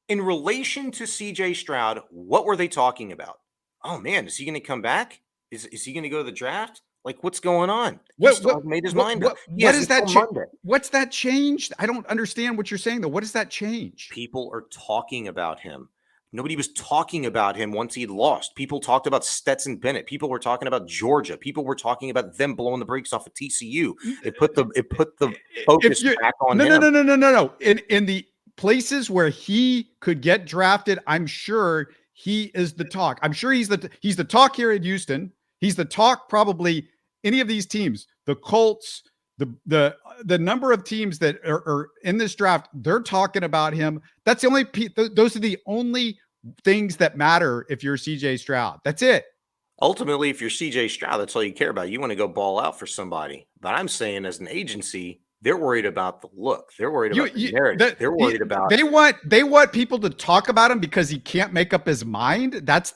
In relation to CJ Stroud, what were they talking about? Oh man, is he going to come back? Is he going to go to the draft? Like, what's going on? He still hasn't made his mind up. What is that? What's that changed? I don't understand what you're saying, though. What does that change? People are talking about him. Nobody was talking about him once he'd lost. People talked about Stetson Bennett. People were talking about Georgia. People were talking about them blowing the brakes off of TCU. It put the focus back on him. No. In the places where he could get drafted, I'm sure he is the talk. I'm sure he's the talk here at Houston. He's the talk probably any of these teams, the Colts, the number of teams that are in this draft, they're talking about him. That's the only those are the only things that matter if you're CJ Stroud. That's it. Ultimately, if you're CJ Stroud, that's all you care about. You want to go ball out for somebody. But I'm saying as an agency, they're worried about the look. They're worried about the narrative. They're worried about they want people to talk about him because he can't make up his mind. That's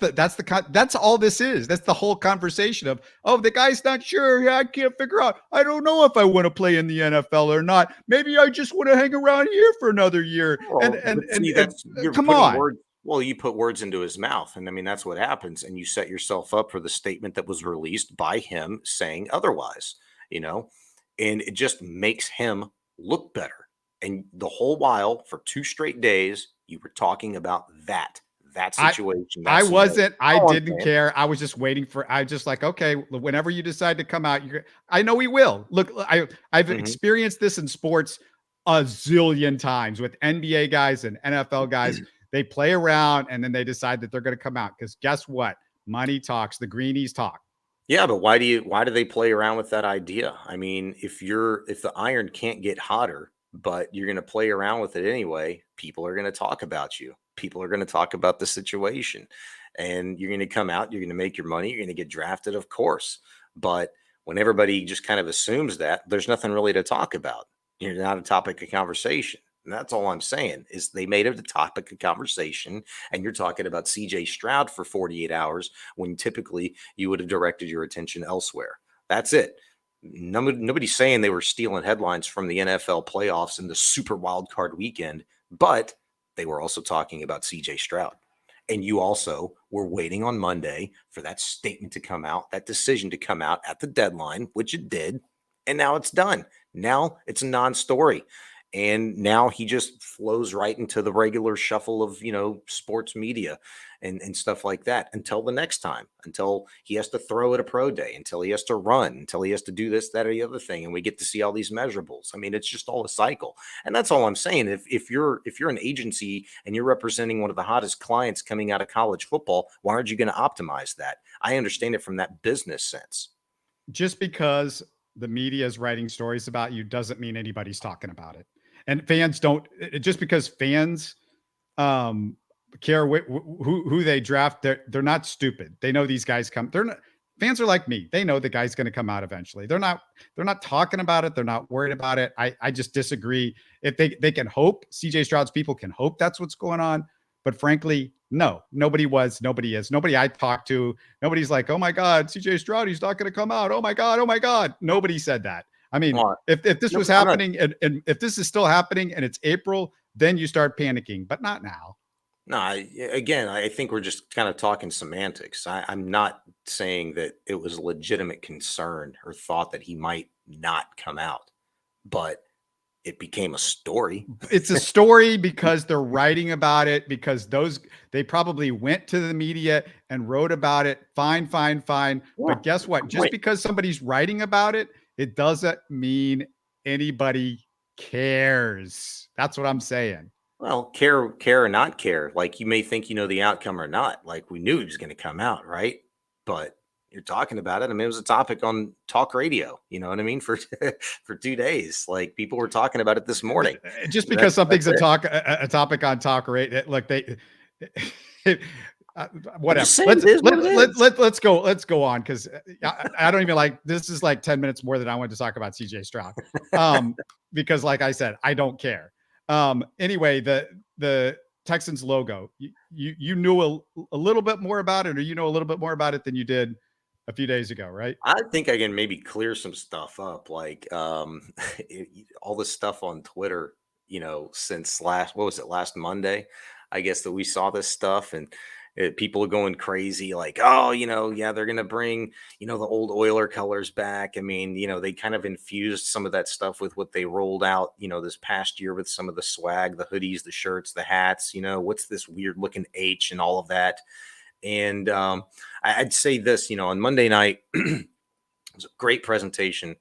all this is. That's the whole conversation of, oh, the guy's not sure. Yeah, I can't figure out. I don't know if I want to play in the NFL or not. Maybe I just want to hang around here for another year. Well, come on. Well, you put words into his mouth, and I mean that's what happens, and you set yourself up for the statement that was released by him saying otherwise. And it just makes him look better. And the whole while, for 2 straight days, you were talking about that situation. I didn't care. I was just waiting I was just like, okay, whenever you decide to come out, I know he will. Look, I've experienced this in sports a zillion times with NBA guys and NFL guys. They play around and then they decide that they're going to come out because guess what? Money talks. The greenies talk. Yeah, but why do they play around with that idea? I mean, if the iron can't get hotter, but you're going to play around with it anyway, people are going to talk about you. People are going to talk about the situation, and you're going to come out, you're going to make your money, you're going to get drafted, of course. But when everybody just kind of assumes that, there's nothing really to talk about. You're not a topic of conversation. And that's all I'm saying is they made it a topic of conversation, and you're talking about CJ Stroud for 48 hours when typically you would have directed your attention elsewhere. That's it. Nobody's saying they were stealing headlines from the NFL playoffs and the super wild card weekend, but they were also talking about CJ Stroud. And you also were waiting on Monday for that statement to come out, that decision to come out at the deadline, which it did. And now it's done. Now it's a non-story. And now he just flows right into the regular shuffle of, sports media and stuff like that until the next time, until he has to throw at a pro day, until he has to run, until he has to do this, that, or the other thing. And we get to see all these measurables. I mean, it's just all a cycle. And that's all I'm saying. If you're an agency and you're representing one of the hottest clients coming out of college football, why aren't you going to optimize that? I understand it from that business sense. Just because the media is writing stories about you doesn't mean anybody's talking about it. And fans don't, just because fans care who they draft, they're not stupid. They know these guys fans are like me. They know the guy's going to come out eventually. They're not talking about it. They're not worried about it. I just disagree. If they can hope, CJ Stroud's people can hope that's what's going on. But frankly, no, nobody is. Nobody I talked to, nobody's like, oh my God, CJ Stroud, he's not going to come out. Oh my God. Nobody said that. I mean, if this was happening and if this is still happening and it's April, then you start panicking, but not now. No, I think we're just kind of talking semantics. I'm not saying that it was a legitimate concern or thought that he might not come out, but it became a story. It's a story because they're writing about it, because they probably went to the media and wrote about it. Fine. Yeah. But guess what? Just because somebody's writing about it, it doesn't mean anybody cares. That's what I'm saying. Well, care or not care. Like, you may think you know the outcome or not. Like, we knew he was going to come out, right? But you're talking about it. I mean, it was a topic on talk radio. You know what I mean? For 2 days, like, people were talking about it this morning. Just because something's a topic on talk radio, look, whatever. Saying, Let's go on, because I don't even like, this is like 10 minutes more than I wanted to talk about CJ Stroud. Because like I said, I don't care. Anyway, the Texans logo, you knew a little bit more about it, or a little bit more about it than you did a few days ago, right? I think I can maybe clear some stuff up, like all the stuff on Twitter, since last Monday, I guess, that we saw this stuff, and people are going crazy, like, oh, yeah, they're gonna bring, the old Oiler colors back. I mean, they kind of infused some of that stuff with what they rolled out, this past year, with some of the swag, the hoodies, the shirts, the hats. What's this weird looking H and all of that. And I'd say this, on Monday night, it was a great presentation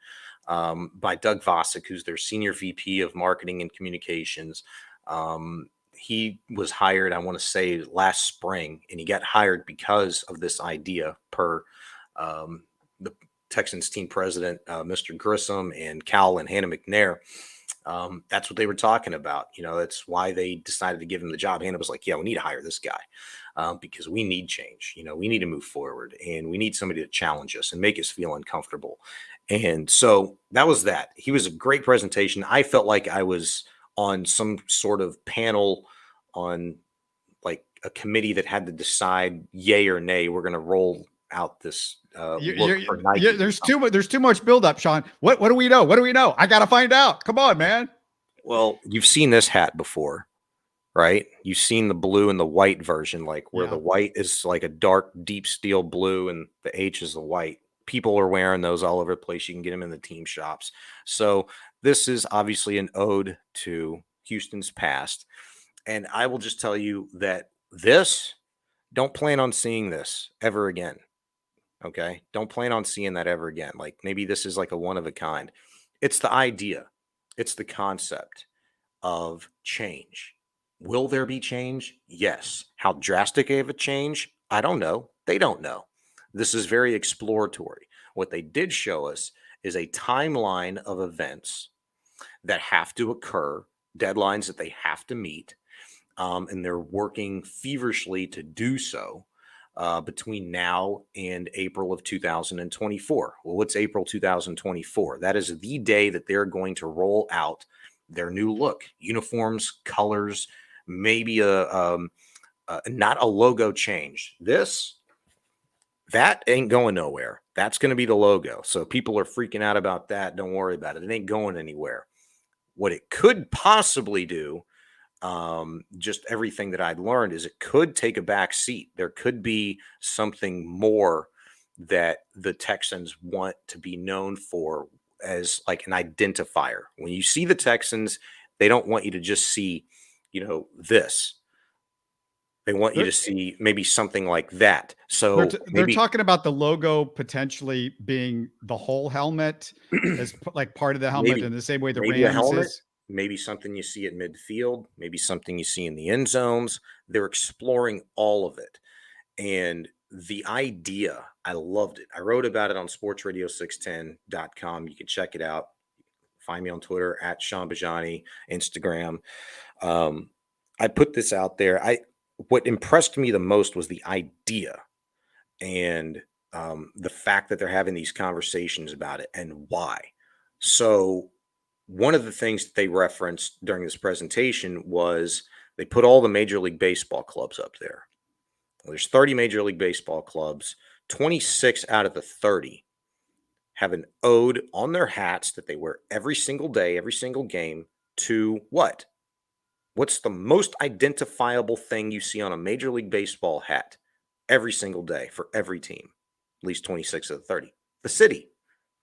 by Doug Vosick, who's their senior VP of marketing and communications. He was hired, I want to say, last spring, and he got hired because of this idea, per the Texans team president, Mr. Grissom, and Cal and Hannah McNair. That's what they were talking about. That's why they decided to give him the job. Hannah was like, yeah, we need to hire this guy because we need change. We need to move forward, and we need somebody to challenge us and make us feel uncomfortable. And so that was that. He was a great presentation. I felt like I was on some sort of panel on like a committee that had to decide yay or nay. We're going to roll out this look for Nike. There's too much buildup, Sean. What do we know? What do we know? I got to find out. Come on, man. Well, you've seen this hat before, right? You've seen the blue and the white version, like where the white is like a dark, deep steel blue and the H is the white. People are wearing those all over the place. You can get them in the team shops. So this is obviously an ode to Houston's past. And I will just tell you that don't plan on seeing this ever again. Okay. Don't plan on seeing that ever again. Like, maybe this is like a one of a kind. It's the idea. It's the concept of change. Will there be change? Yes. How drastic of a change? I don't know. They don't know. This is very exploratory. What they did show us is a timeline of events that have to occur, deadlines that they have to meet, and they're working feverishly to do so between now and April of 2024. Well, what's April 2024? That is the day that they're going to roll out their new look, uniforms, colors, maybe not a logo change. That ain't going nowhere. That's going to be the logo. So people are freaking out about that. Don't worry about it. It ain't going anywhere. What it could possibly do, just everything that I'd learned, is it could take a back seat. There could be something more that the Texans want to be known for as like an identifier. When you see the Texans, they don't want you to just see, this. They want you to see maybe something like that. So they're talking about the logo potentially being the whole helmet as like part of the helmet, in the same way the Rams is. Maybe something you see at midfield, maybe something you see in the end zones. They're exploring all of it. And the idea, I loved it. I wrote about it on sportsradio610.com. You can check it out. Find me on Twitter at Shaun Bijani, Instagram. I put this out there. What impressed me the most was the idea and the fact that they're having these conversations about it and why. So one of the things that they referenced during this presentation was they put all the Major League Baseball clubs up there. Well, there's 30 Major League Baseball clubs. 26 out of the 30 have an ode on their hats that they wear every single day, every single game, to what? What's the most identifiable thing you see on a Major League Baseball hat every single day for every team? At least 26 of the 30. The city.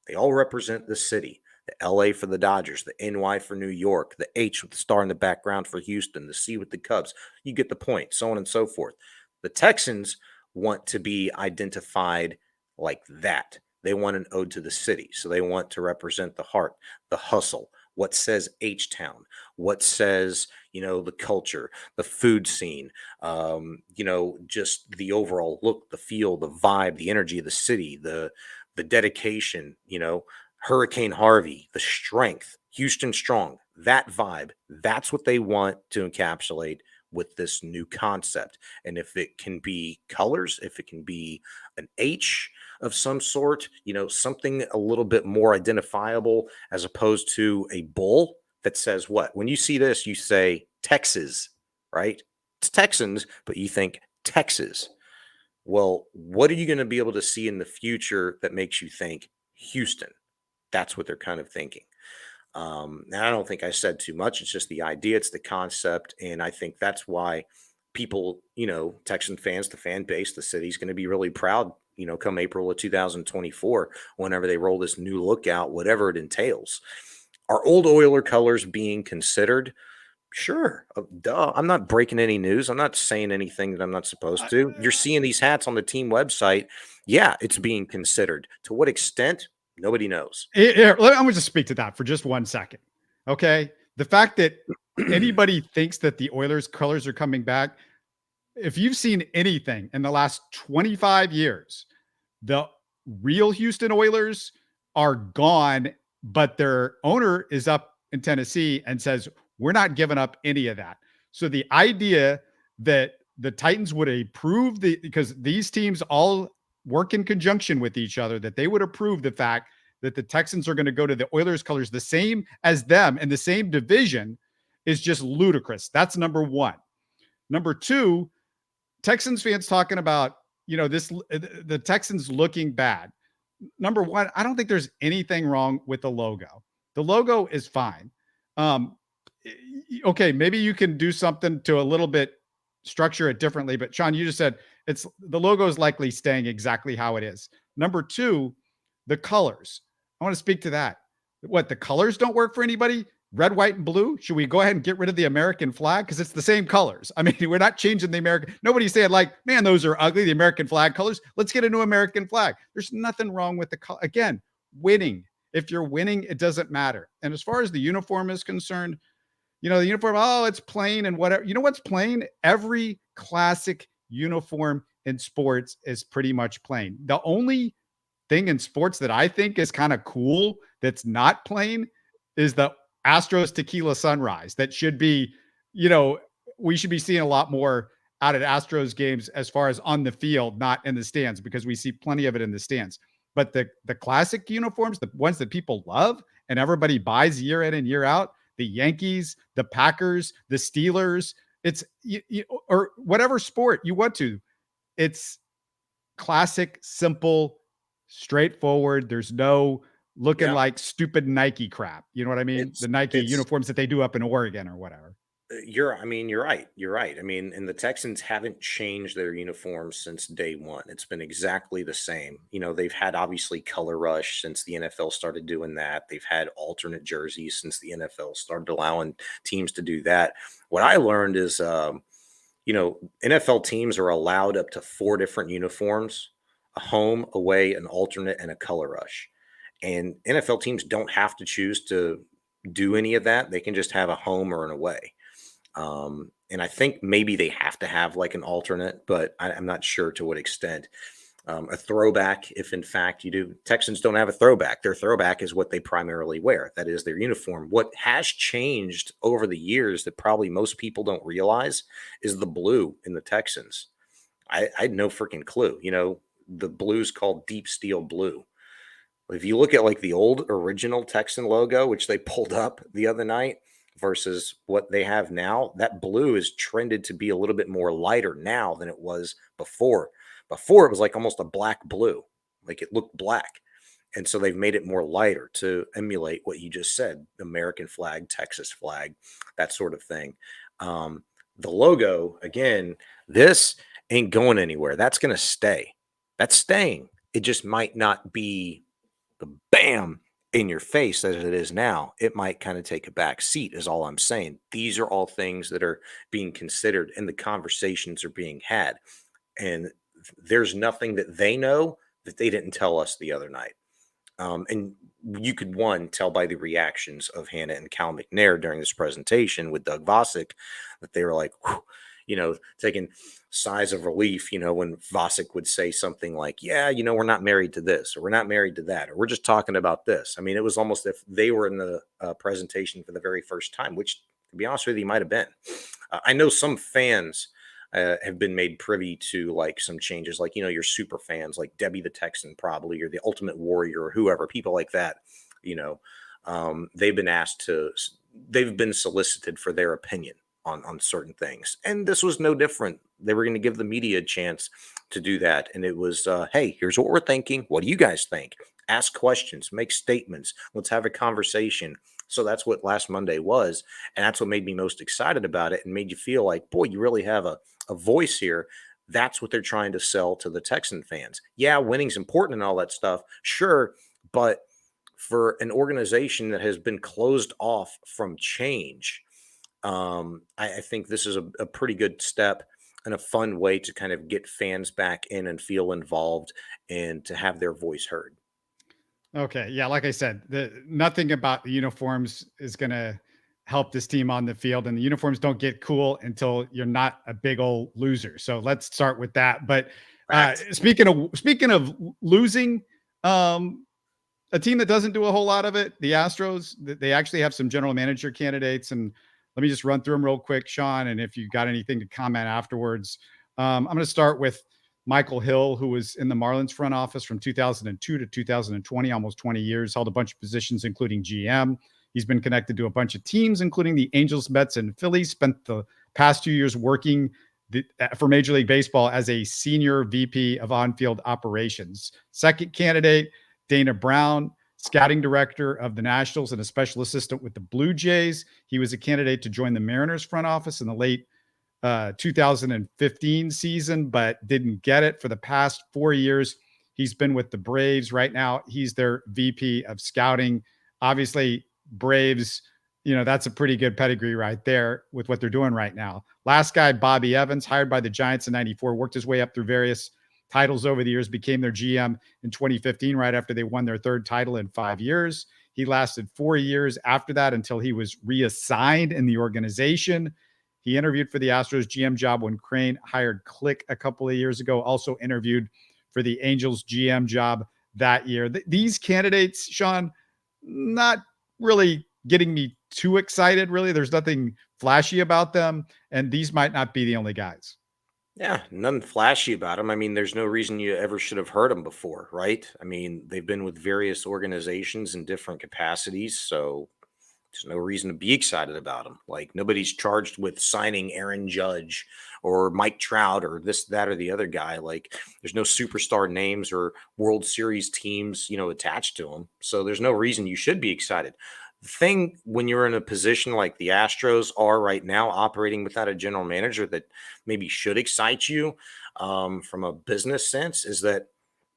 They all represent the city. The LA for the Dodgers, the NY for New York, the H with the star in the background for Houston, the C with the Cubs. You get the point, so on and so forth. The Texans want to be identified like that. They want an ode to the city. So they want to represent the heart, the hustle, what says H-Town, what says, the culture, the food scene, just the overall look, the feel, the vibe, the energy of the city, the dedication, Hurricane Harvey, the strength, Houston strong, that vibe. That's what they want to encapsulate with this new concept. And if it can be colors, if it can be an H of some sort, something a little bit more identifiable as opposed to a bull that says what? When you see this, you say Texas, right? It's Texans, but you think Texas. Well, what are you going to be able to see in the future that makes you think Houston? That's what they're kind of thinking. Now, I don't think I said too much. It's just the idea, it's the concept. And I think that's why people, Texan fans, the fan base, the city's going to be really proud, come April of 2024, whenever they roll this new look out, whatever it entails. Are old Oiler colors being considered? Sure. Duh. I'm not breaking any news. I'm not saying anything that I'm not supposed to. You're seeing these hats on the team website. Yeah, it's being considered. To what extent? Nobody knows. I'm going to just speak to that for just 1 second. Okay. The fact that anybody thinks that the Oilers colors are coming back, if you've seen anything in the last 25 years, the real Houston Oilers are gone, but their owner is up in Tennessee and says, we're not giving up any of that. So the idea that the Titans would approve because these teams all work in conjunction with each other, that they would approve the fact that the Texans are going to go to the Oilers colors the same as them in the same division is just ludicrous. That's number one. Number two, Texans fans talking about, the Texans looking bad. Number one, I don't think there's anything wrong with the logo. The logo is fine. Okay, maybe you can do something to a little bit structure it differently, but Sean, you just said the logo is likely staying exactly how it is. Number two, the colors. I want to speak to that. What, the colors don't work for anybody? Red, white, and blue? Should we go ahead and get rid of the American flag? Because it's the same colors. I mean, we're not changing the American. Nobody's saying like, man, those are ugly, the American flag colors. Let's get a new American flag. There's nothing wrong with the color. Again, winning. If you're winning, it doesn't matter. And as far as the uniform is concerned, the uniform, it's plain and whatever. You know what's plain? Every classic uniform in sports is pretty much plain. The only thing in sports that I think is kind of cool that's not plain is the Astros Tequila Sunrise. That should be, we should be seeing a lot more out at Astros games as far as on the field, not in the stands, because we see plenty of it in the stands. But the classic uniforms, the ones that people love and everybody buys year in and year out, the Yankees, the Packers, the Steelers, it's or whatever sport you want to, it's classic, simple, straightforward. There's no looking like stupid Nike crap. You know what I mean? The Nike uniforms that they do up in Oregon or whatever. You're right. You're right. I mean, and the Texans haven't changed their uniforms since day one. It's been exactly the same. They've had obviously color rush since the NFL started doing that. They've had alternate jerseys since the NFL started allowing teams to do that. What I learned is, NFL teams are allowed up to 4 different uniforms: a home, away, an alternate, and a color rush. And NFL teams don't have to choose to do any of that. They can just have a home or an away. And I think maybe they have to have like an alternate, but I'm not sure to what extent. A throwback, if in fact you do. Texans don't have a throwback. Their throwback is what they primarily wear. That is their uniform. What has changed over the years that probably most people don't realize is the blue in the Texans. I had no freaking clue. The blue's called deep steel blue. If you look at like the old original Texan logo, which they pulled up the other night, versus what they have now, that blue is trended to be a little bit more lighter now than it was before. Before, it was like almost a black blue, like it looked black. And so they've made it more lighter to emulate what you just said, American flag, Texas flag, that sort of thing. The logo, again, this ain't going anywhere. That's going to stay. That's staying. It just might not be the bam in your face as it is now. It might kind of take a back seat, is all I'm saying. These are all things that are being considered and the conversations are being had. And there's nothing that they know that they didn't tell us the other night. And you could, tell by the reactions of Hannah and Cal McNair during this presentation with Doug Vosick that they were like, taking sighs of relief, when Vosick would say something like, we're not married to this, or we're not married to that, or we're just talking about this. I mean, it was almost if they were in the presentation for the very first time, which, to be honest with you, might have been. I know some fans have been made privy to like some changes, like, your super fans, like Debbie the Texan, probably, or the Ultimate Warrior, or whoever, people like that, you know, they've been they've been solicited for their opinion on certain things. And this was no different. They were going to give the media a chance to do that. And it was, hey, here's what we're thinking. What do you guys think? Ask questions, make statements. Let's have a conversation. So that's what last Monday was. And that's what made me most excited about it and made you feel like, boy, you really have a voice here. That's what they're trying to sell to the Texan fans. Yeah, winning's important and all that stuff. Sure. But for an organization that has been closed off from change, I think this is a pretty good step and a fun way to kind of get fans back in and feel involved and to have their voice heard. Okay. Yeah. Like I said, nothing about the uniforms is going to help this team on the field, and the uniforms don't get cool until you're not a big old loser. So let's start with that. But Fact. speaking of losing, a team that doesn't do a whole lot of it, the Astros, they actually have some general manager candidates. And let me just run through them real quick, Sean. And if you got anything to comment afterwards, I'm going to start with Michael Hill, who was in the Marlins front office from 2002 to 2020, almost 20 years, held a bunch of positions, including GM. He's been connected to a bunch of teams, including the Angels, Mets, and Phillies. Spent the past 2 years working for Major League Baseball as a senior VP of on-field operations. Second candidate, Dana Brown, scouting director of the Nationals and a special assistant with the Blue Jays. He was a candidate to join the Mariners front office in the late 2015 season, but didn't get it. For the past 4 years, he's been with the Braves. Right now, he's their VP of scouting. Obviously, Braves, that's a pretty good pedigree right there with what they're doing right now. Last guy, Bobby Evans, hired by the Giants in 94, worked his way up through various titles over the years, became their GM in 2015, right after they won their third title in 5 years. He lasted 4 years after that until he was reassigned in the organization. He interviewed for the Astros GM job when Crane hired Click a couple of years ago, also interviewed for the Angels GM job that year. These candidates, Sean, not really getting me too excited, really. There's nothing flashy about them, and these might not be the only guys. Yeah, nothing flashy about them. I mean, there's no reason you ever should have heard them before, right? I mean, they've been with various organizations in different capacities, so there's no reason to be excited about them. Like, nobody's charged with signing Aaron Judge or Mike Trout or this, that, or the other guy. Like, there's no superstar names or World Series teams, attached to them. So there's no reason you should be excited. The thing when you're in a position like the Astros are right now, operating without a general manager, that maybe should excite you from a business sense, is that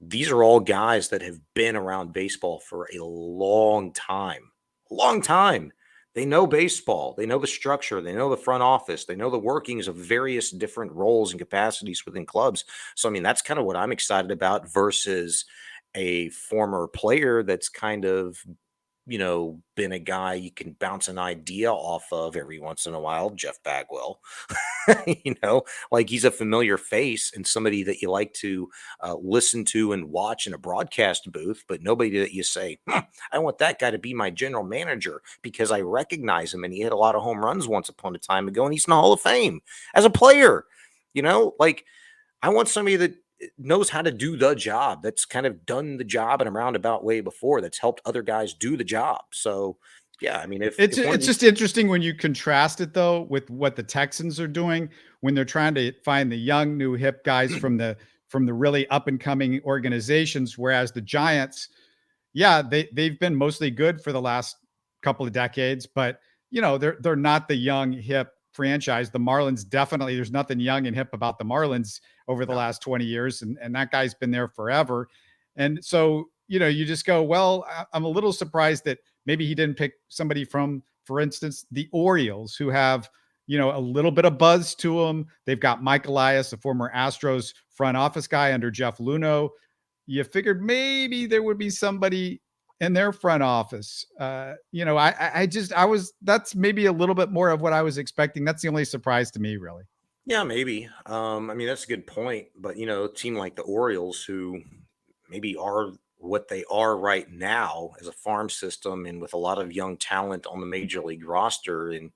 these are all guys that have been around baseball for a long time. A long time. They know baseball. They know the structure. They know the front office. They know the workings of various different roles and capacities within clubs. So, I mean, that's kind of what I'm excited about versus a former player that's kind of been a guy you can bounce an idea off of every once in a while, Jeff Bagwell. Like, he's a familiar face and somebody that you like to listen to and watch in a broadcast booth, but nobody that you say, I want that guy to be my general manager because I recognize him and he hit a lot of home runs once upon a time ago and he's in the Hall of Fame as a player. Like, I want somebody that knows how to do the job, that's kind of done the job in a roundabout way before, that's helped other guys do the job. So, yeah, I mean, It's just interesting when you contrast it, though, with what the Texans are doing when they're trying to find the young, new, hip guys from the really up and coming organizations, whereas the Giants, yeah, they've been mostly good for the last couple of decades, but they're not the young, hip franchise. The Marlins, definitely, there's nothing young and hip about the Marlins over the last 20 years, and that guy's been there forever. And so, you just go, well, I'm a little surprised that maybe he didn't pick somebody from, for instance, the Orioles, who have, a little bit of buzz to them. They've got Mike Elias, a former Astros front office guy under Jeff Luhnow. You figured maybe there would be somebody in their front office. That's maybe a little bit more of what I was expecting. That's the only surprise to me, really. Yeah, maybe. I mean, that's a good point. But, a team like the Orioles, who maybe are what they are right now as a farm system and with a lot of young talent on the major league roster, and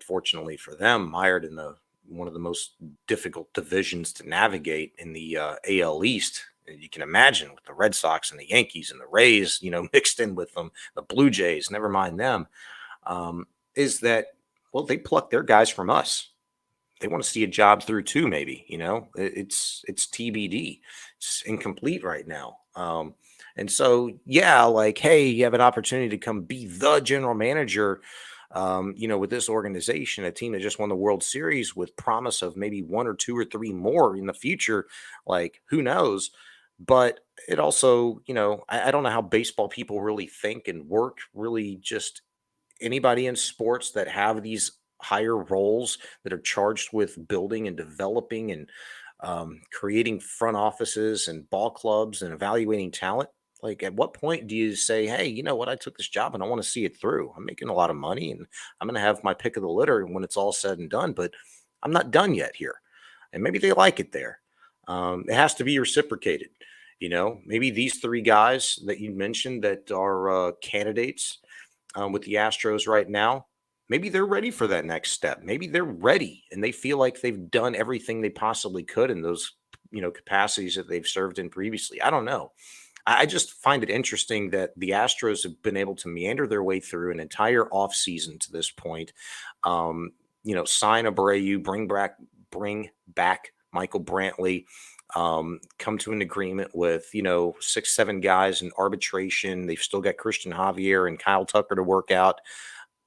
unfortunately for them, mired in one of the most difficult divisions to navigate in the AL East. You can imagine with the Red Sox and the Yankees and the Rays, mixed in with them, the Blue Jays, never mind them, is that, well, they pluck their guys from us. They want to see a job through too, maybe, it's TBD. It's incomplete right now. And so, yeah, like, hey, you have an opportunity to come be the general manager, with this organization, a team that just won the World Series with promise of maybe 1 or 2 or 3 more in the future. Like, who knows? But it also, I don't know how baseball people really think and work. Really, just anybody in sports that have these higher roles that are charged with building and developing and creating front offices and ball clubs and evaluating talent. Like, at what point do you say, hey, you know what? I took this job and I want to see it through. I'm making a lot of money and I'm going to have my pick of the litter when it's all said and done, but I'm not done yet here. And maybe they like it there. It has to be reciprocated. Maybe these 3 guys that you mentioned that are candidates with the Astros right now, maybe they're ready for that next step. Maybe they're ready and they feel like they've done everything they possibly could in those, capacities that they've served in previously. I don't know. I just find it interesting that the Astros have been able to meander their way through an entire offseason to this point. Sign Abreu, bring back Michael Brantley, come to an agreement with, 6, 7 guys in arbitration. They've still got Christian Javier and Kyle Tucker to work out.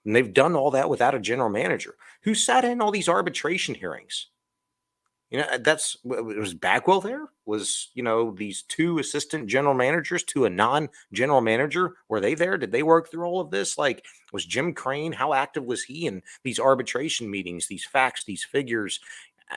And they've done all that without a general manager who sat in all these arbitration hearings. Was Bagwell there? Was, these 2 assistant general managers to a non-general manager? Were they there? Did they work through all of this? Like, was Jim Crane, how active was he in these arbitration meetings, these facts, these figures?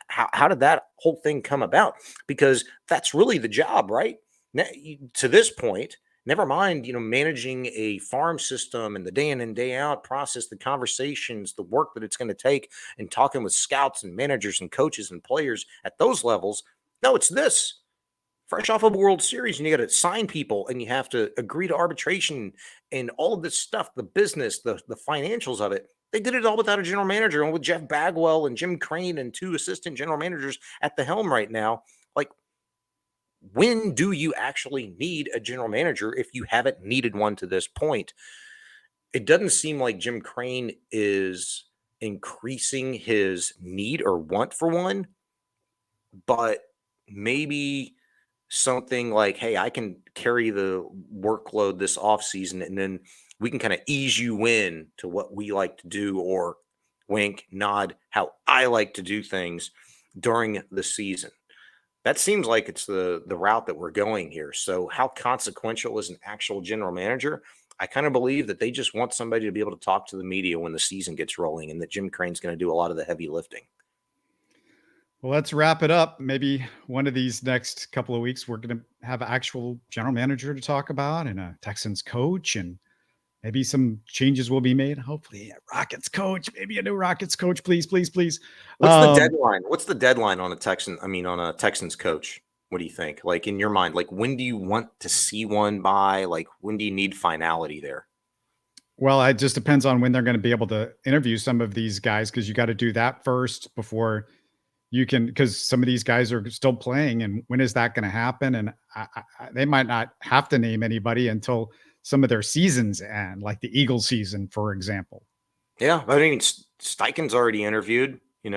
How did that whole thing come about? Because that's really the job, right? Now, to this point, never mind, managing a farm system and the day in and day out process, the conversations, the work that it's going to take, and talking with scouts and managers and coaches and players at those levels. No, it's this. Fresh off of a World Series, and you got to sign people, and you have to agree to arbitration and all of this stuff, the business, the financials of it. They did it all without a general manager, and with Jeff Bagwell and Jim Crane and 2 assistant general managers at the helm right now. Like, when do you actually need a general manager if you haven't needed one to this point? It doesn't seem like Jim Crane is increasing his need or want for one, but maybe something like, hey, I can carry the workload this offseason, and then we can kind of ease you in to what we like to do, or wink, nod, how I like to do things during the season. That seems like it's the route that we're going here. So how consequential is an actual general manager? I kind of believe that they just want somebody to be able to talk to the media when the season gets rolling, and that Jim Crane's going to do a lot of the heavy lifting. Well, let's wrap it up. Maybe one of these next couple of weeks, we're going to have an actual general manager to talk about and a Texans coach, and maybe some changes will be made. Hopefully a Rockets coach, maybe a new Rockets coach, please, please, please. What's the deadline? What's the deadline on a Texans coach? What do you think? Like, in your mind, like, when do you want to see one by? Like, when do you need finality there? Well, it just depends on when they're going to be able to interview some of these guys, because you got to do that first before you can, because some of these guys are still playing, and when is that going to happen? And they might not have to name anybody until some of their seasons end, like the Eagles season, for example. Yeah, I mean, Steichen's already interviewed. Who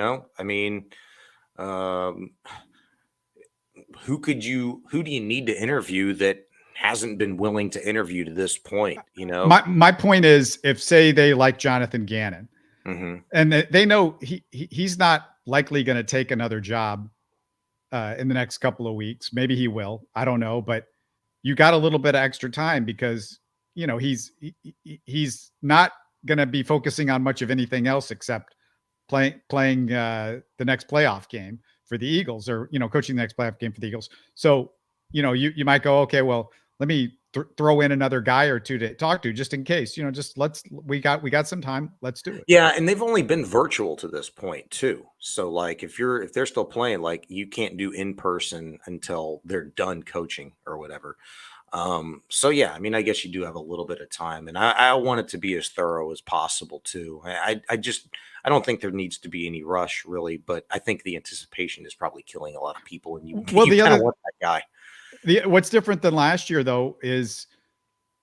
do you need to interview that hasn't been willing to interview to this point? My point is, if say they like Jonathan Gannon, and they know he's not likely going to take another job in the next couple of weeks. Maybe he will. I don't know, but you got a little bit of extra time, because he's not going to be focusing on much of anything else except playing the next playoff game for the Eagles, or coaching the next playoff game for the Eagles. So you might go, okay, well, let me throw in another guy or 2 to talk to, just in case. We got some time. Let's do it. Yeah, and they've only been virtual to this point too. So, like, if they're still playing, like, you can't do in person until they're done coaching or whatever. So yeah, I mean, I guess you do have a little bit of time, and I want it to be as thorough as possible too. I don't think there needs to be any rush really, but I think the anticipation is probably killing a lot of people, and you Well, you kind of want that guy. what's different than last year though is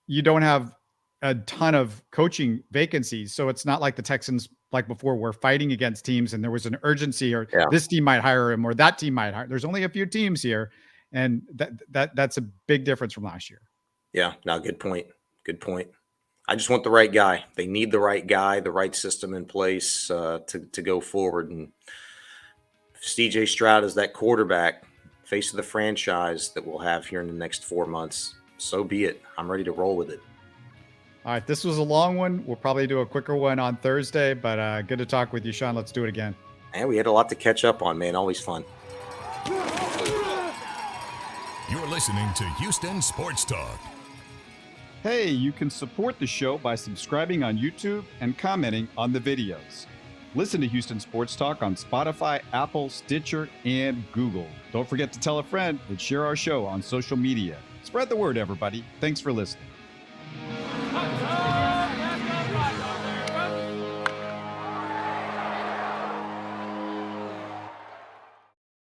you don't have a ton of coaching vacancies. So it's not like the Texans, like before, were fighting against teams and there was an urgency or Yeah. this team might hire him or that team might hire. There's only a few teams here. And that's a big difference from last year. Yeah, no, good point. Good point. I just want the right guy. They need the right guy, the right system in place to go forward. And if CJ Stroud is that quarterback, face of the franchise that we'll have here in the next 4 months, so be it. I'm ready to roll with it. All right. This was a long one. We'll probably do a quicker one on Thursday, but good to talk with you, Shaun. Let's do it again. And we had a lot to catch up on, man. Always fun. You're listening to Houston Sports Talk. Hey, you can support the show by subscribing on YouTube and commenting on the videos. Listen to Houston Sports Talk on Spotify, Apple, Stitcher, and Google. Don't forget to tell a friend and share our show on social media. Spread the word, everybody. Thanks for listening.